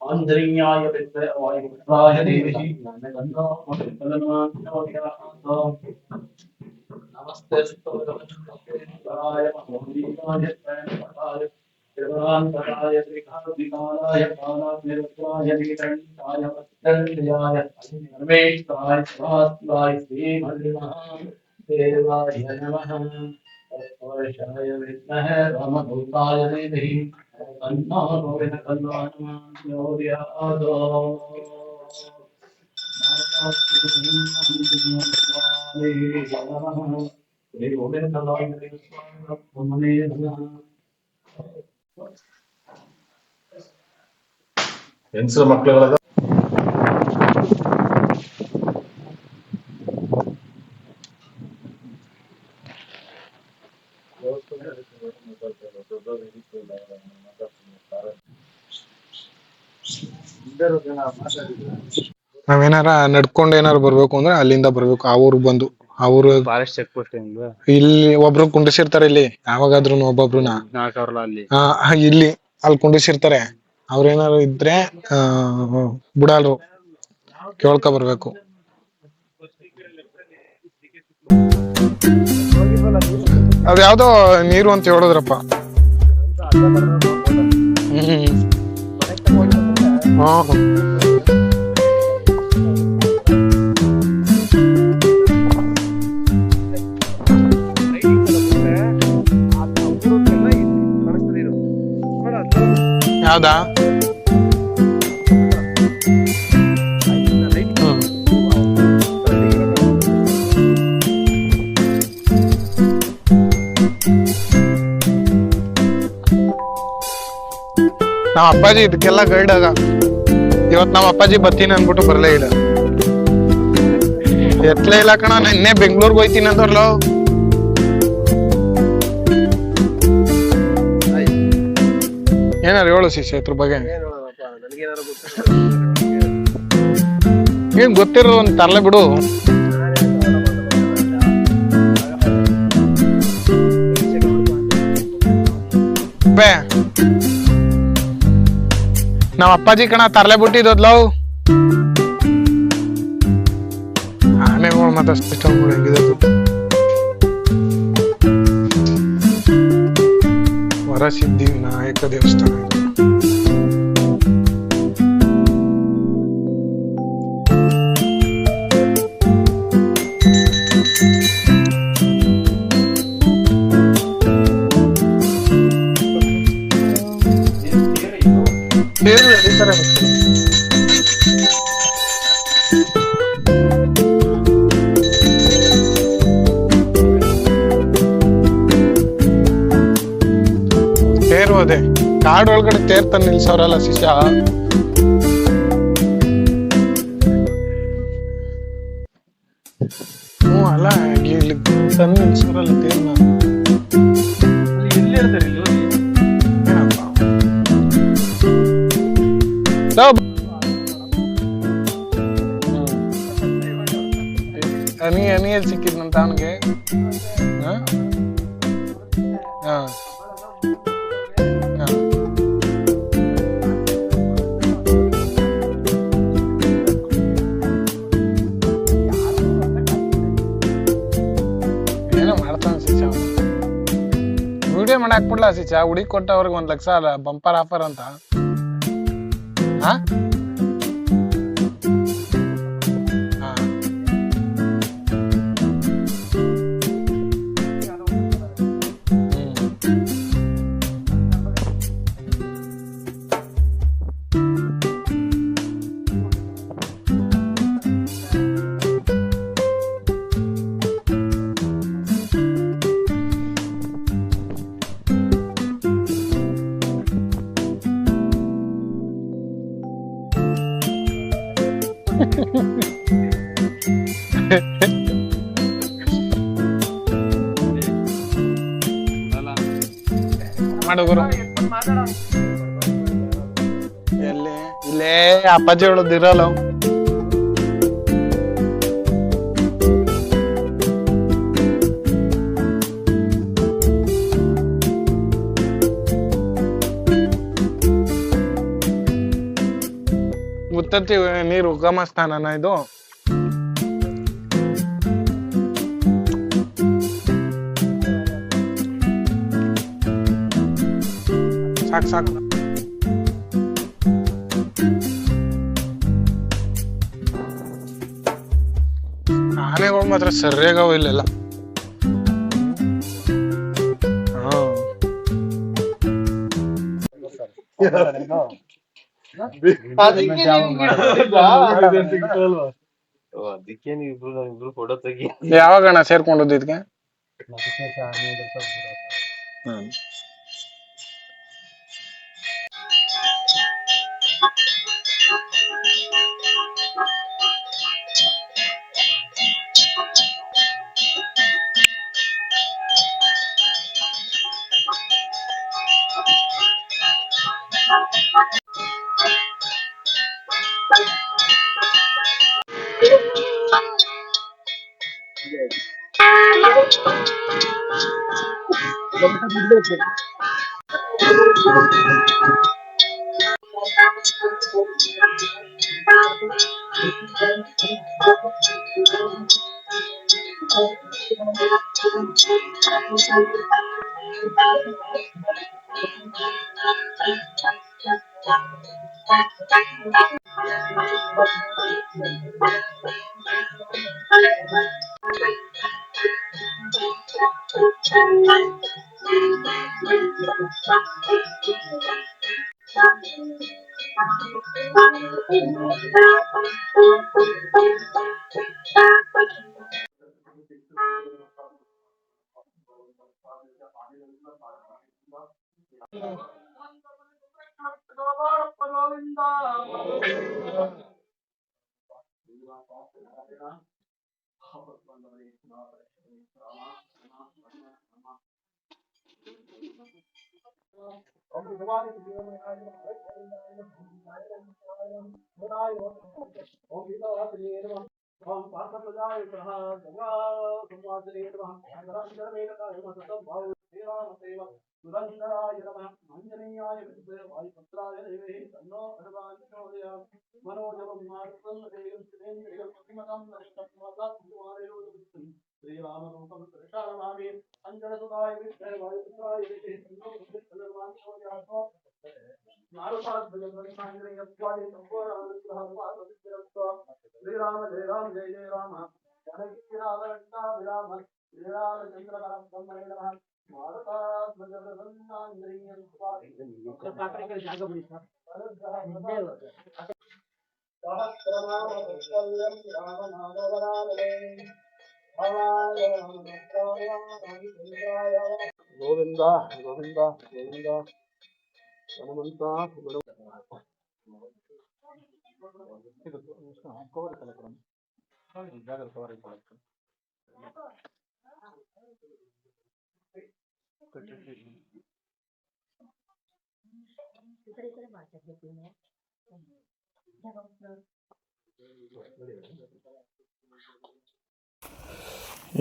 आंजनेयाय विद्महे देवहि नमस्ते स्तोत्राय श्रीकांताय श्रीकांताय कालाय नीलकंठाय दंडयाय सर्वेश्वराय स्वास्वाय श्रीमन्महादेवाय नमः तत्पुरुषाय विद्महे रामदूताय धीमहि तन्नो ಹೆಂಗಸರು ಮಕ್ಕಳುಗಳ ನಾವೇನಾರ ನಡ್ಕೊಂಡ್ ಏನಾರ ಬರ್ಬೇಕು ಅಂದ್ರೆ ಅಲ್ಲಿಂದ ಬರ್ಬೇಕು ಆ ಊರ್ಗ್ ಬಂದು ಆ ಊರು ಫಾರೆಸ್ಟ್ ಚೆಕ್ ಪೋಸ್ಟ್ ಇಂದ ಇಲ್ಲಿ ಒಬ್ರು ಕುಂಡಿಸಿರ್ತಾರೆ ಇಲ್ಲಿ ಯಾವಾಗಾದ್ರೂ ಒಬ್ಬೊಬ್ರುನ ನಾಲ್ಕವ್ರಲ್ಲ ಅಲ್ಲಿ ಇಲ್ಲಿ ಅಲ್ಲಿ ಕುಂಡಿಸಿರ್ತಾರೆ ಅವ್ರೇನಾರು ಇದ್ರೆ ಬಿಡಲ್ರು ಕೇಳ್ಕೊ ಬರ್ಬೇಕು. ಅದ್ಯಾವ್ದೋ ನೀರು ಅಂತ ಹೇಳಿದ್ರಪ್ಪ. ಯಾವ್ದಾ ನಾವ್ ಅಪ್ಪಾಜಿ ಇದಕ್ಕೆಲ್ಲ ಗೈಡ್ ಆಗ ಇವತ್ ನಾವ್ ಅಪ್ಪಾಜಿ ಬರ್ತೀನಿ ಅನ್ಬಿಟ್ಟು ಬರ್ಲೇ ಇಲ್ಲ. ಎತ್ಲೇ ಇಲ್ಲ ಕಣ, ನಿನ್ನೆ ಬೆಂಗ್ಳೂರ್ಗ್ ಹೋಯ್ತೀನಿ ಅಂದ್ರಲ್ಲ. ಏನಾರು ಹೇಳು ಶಿಷ್ಯ ಇದ್ರ ಬಗ್ಗೆ. ಏನ್ ಗೊತ್ತಿರೋ ಒಂದ್ ತರ್ಲೆ ಬಿಡು. ನಾವ್ ಅಪ್ಪಾಜಿ ಕಣ ತರ್ಲೆ ಬಿಟ್ಟಿದ್ಲವ್ ಆನೆಗಳು ಮತ್ತೆ ಸಿಸ್ಟಮ್ಗಳು ಹೆಂಗಿದೆ. ವರಸಿದ್ಧಿ ವಿನಾಯಕ ದೇವಸ್ಥಾನ. ತೇರು ಅದೇ ಕಾಡು ಒಳಗಡೆ ತೇರ್ ತಂದು ನಿಲ್ಸವ್ರಲ್ಲ ಶಿಷ್ಯ. ಅಲ್ಲ ಇಲ್ಲಿ ತಂದು ನಿಲ್ಸವ್ರಲ್ಲ ತೇರ್ನ. ಎಲ್ಲಿ ಹೇಳ್ತಾರೆ ನೀ ಎಲ್ಲಿ ಸಿಕ್ಕಿದ್ನಂತ ಅವನಿಗೆ? ಏನೋ ಮಾಡ್ತಾನ ಶಿಷ್ಯ. ವಿಡಿಯೋ ಮಾಡಾಕ್ ಬಿಡ್ಲಾ ಶಿಷ್ಯ. ಹುಡುಗಿ ಕೊಟ್ಟವ್ರಿಗೆ 1 ಲಕ್ಷ ಅಲ್ಲ ಬಂಪರ್ ಆಫರ್ ಅಂತ. ಮಾಡುಗುರು ಎಲ್ಲಿ ಇಲ್ಲೇ ಅಪ್ಪಾಜಿ ಹೇಳೋದಿರಲ್ಲ. ಮುತ್ತತ್ತಿ ನೀರು ಉಗಮ ಸ್ಥಾನನ ಇದು. ಸಾಕು ಸಾಕು. ಮಾತ್ರ ಸರಿಯಾಗವ ಇಲ್ಲೆಲ್ಲ. ಅದಕ್ಕೆ ಇಬ್ರು ಫೋಟೋ ತೆಗಿ. ಯಾವಾಗಣ್ಣ ಸೇರ್ಕೊಂಡದ್ದು ಇದಕ್ಕೆ? ಗೋವಿಂದ ಗೋವಿಂದ ಗೋವಿಂದ ಹನುಮಂತ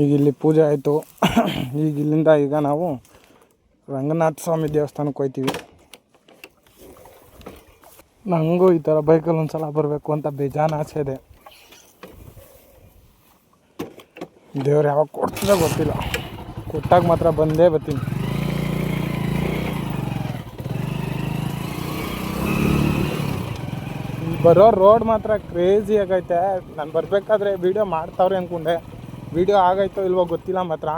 ಈಗ ಇಲ್ಲಿ ಪೂಜೆ ಆಯಿತು. ಈಗ ಇಲ್ಲಿಂದ ಈಗ ನಾವು ರಂಗನಾಥ ಸ್ವಾಮಿ ದೇವಸ್ಥಾನಕ್ಕೆ ಹೋಗ್ತೀವಿ. ನನಗೂ ಈ ಥರ ಬೈಕಲ್ಲಿ ಒಂದ್ಸಲ ಬರಬೇಕು ಅಂತ ಬೇಜಾನ್ ಆಸೆ ಇದೆ. ದೇವ್ರು ಯಾವಾಗ ಕೊಡ್ತದೆ ಗೊತ್ತಿಲ್ಲ, ಕೊಟ್ಟಾಗ ಮಾತ್ರ ಬಂದೇ ಬರ್ತೀನಿ. ಬರೋ ರೋಡ್ ಮಾತ್ರ ಕ್ರೇಜಿ ಆಗೈತೆ. ನಾನು ಬರಬೇಕಾದ್ರೆ ವೀಡಿಯೋ ಮಾಡ್ತಾವ್ರೆ ಅಂದ್ಕೊಂಡೆ, ವೀಡಿಯೋ ಆಗೈತೋ ಇಲ್ವೋ ಗೊತ್ತಿಲ್ಲ, ಮಾತ್ರ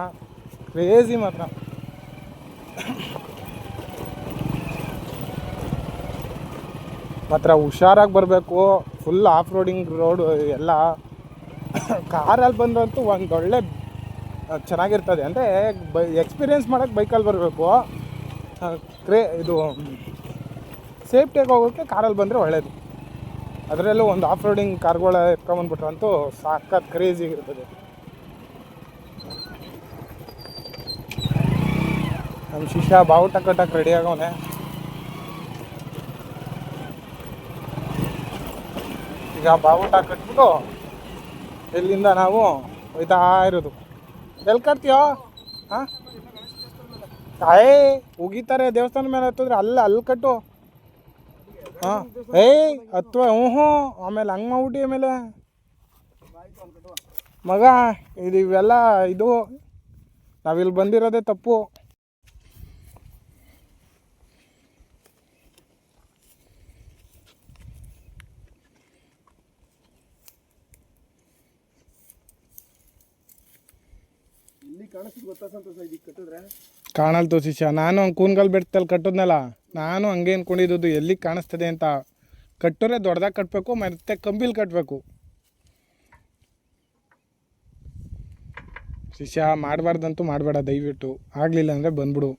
ಕ್ರೇಜಿ ಮಾತ್ರ. ಮಾತ್ರ ಹುಷಾರಾಗಿ ಬರಬೇಕು. ಫುಲ್ ಆಫ್ ರೋಡಿಂಗ್ ರೋಡು ಎಲ್ಲ. ಕಾರಲ್ಲಿ ಬಂದಂತೂ ಒಂದು ಒಳ್ಳೆ ಚೆನ್ನಾಗಿರ್ತದೆ. ಅಂದರೆ ಎಕ್ಸ್ಪೀರಿಯೆನ್ಸ್ ಮಾಡೋಕ್ಕೆ ಬೈಕಲ್ಲಿ ಬರಬೇಕು. ಇದು ಸೇಫ್ಟಿಯಾಗಿ ಹೋಗೋಕ್ಕೆ ಕಾರಲ್ಲಿ ಬಂದರೆ ಒಳ್ಳೆಯದು. ಅದರಲ್ಲೂ ಒಂದು ಆಫ್ ರೋಡಿಂಗ್ ಕಾರ್ಗಳ ಎತ್ಕೊಂಬಂದ್ಬಿಟ್ರಂತೂ ಸಾಕತ್ತು ಕ್ರೇಜಿಗಿರ್ತದೆ. ನಮ್ಮ ಶಿಷ್ಯ ಬಾವುಟ ಕಟ್ಟಕ್ಕೆ ರೆಡಿ ಆಗೋನೆ. ಈಗ ಬಾವುಟ ಕಟ್ಬಿಟ್ಟು ಇಲ್ಲಿಂದ ನಾವು ಹೋಯ್ತಾ ಇರೋದು. ಎಲ್ಲಿ ಕಟ್ತೀಯೋ? ಹಾಂ, ತಾಯೇ ಉಗಿತಾರೆ ದೇವಸ್ಥಾನ ಮೇಲೆ ಹತ್ತಿದ್ರೆ ಅಲ್ಲಿ ಕಟ್ಟು. ಹಾಂ, ಹತ್ತುವ ಹ್ಞೂ ಆಮೇಲೆ ಹಂಗೆ ಮಾಡ್ಬಿಟ್ಟು ಆಮೇಲೆ ಮಗ ಇವೆಲ್ಲ ಇದು ನಾವಿಲ್ಲಿ ಬಂದಿರೋದೇ ತಪ್ಪು. ಕಾಣಲ್ತು ಶಿಷ್ಯ. ನಾನು ಹಂಗೆ ಕೂನ್ಗಲ್ ಬೆಟ್ಟದಲ್ಲಿ ಕಟ್ಟೋದ್ನಲ್ಲ, ನಾನು ಹಂಗೆ ಅಂದ್ಕೊಂಡಿದ್ದು ಎಲ್ಲಿ ಕಾಣಿಸ್ತದೆ ಅಂತ. ಕಟ್ಟೋರೆ ದೊಡ್ಡದಾಗಿ ಕಟ್ಟಬೇಕು, ಮತ್ತೆ ಕಂಬಿಲ್ ಕಟ್ಟಬೇಕು ಶಿಷ್ಯ. ಮಾಡಬಾರ್ದಂತೂ ಮಾಡಬೇಡ ದಯವಿಟ್ಟು. ಆಗಲಿಲ್ಲ ಅಂದರೆ ಬಂದ್ಬಿಡು.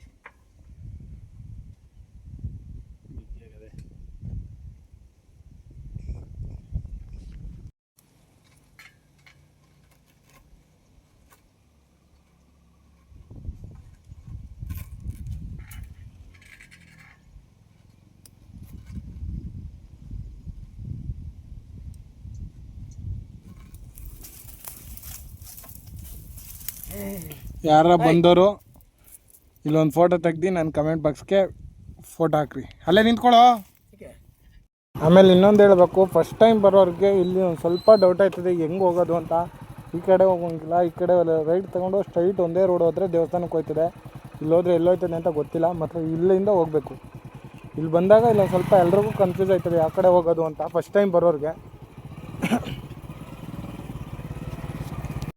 ಯಾರ ಬಂದವರು ಇಲ್ಲೊಂದು ಫೋಟೋ ತೆಗ್ದು ನನ್ನ ಕಮೆಂಟ್ ಬಾಕ್ಸ್ಗೆ ಫೋಟೋ ಹಾಕ್ರಿ. ಅಲ್ಲೇ ನಿಂತ್ಕೊಳ್ಳೋ. ಆಮೇಲೆ ಇನ್ನೊಂದು ಹೇಳ್ಬೇಕು, ಫಸ್ಟ್ ಟೈಮ್ ಬರೋರಿಗೆ ಇಲ್ಲಿ ಒಂದು ಸ್ವಲ್ಪ ಡೌಟ್ ಆಯ್ತದೆ ಹೆಂಗೆ ಹೋಗೋದು ಅಂತ. ಈ ಕಡೆ ಹೋಗೋಂಗಿಲ್ಲ, ಈ ಕಡೆ ರೈಟ್ ತೊಗೊಂಡು ಸ್ಟ್ರೈಟ್ ಒಂದೇ ರೋಡ್ ಹೋದರೆ ದೇವಸ್ಥಾನಕ್ಕೆ ಹೋಗ್ತದೆ. ಇಲ್ಲಿ ಹೋದರೆ ಎಲ್ಲೋಯ್ತದೆ ಅಂತ ಗೊತ್ತಿಲ್ಲ, ಮತ್ತು ಇಲ್ಲಿಂದ ಹೋಗಬೇಕು. ಇಲ್ಲಿ ಬಂದಾಗ ಇಲ್ಲೊಂದು ಸ್ವಲ್ಪ ಎಲ್ರಿಗೂ ಕನ್ಫ್ಯೂಸ್ ಆಯ್ತದೆ ಯಾವ ಕಡೆ ಹೋಗೋದು ಅಂತ ಫಸ್ಟ್ ಟೈಮ್ ಬರೋರಿಗೆ.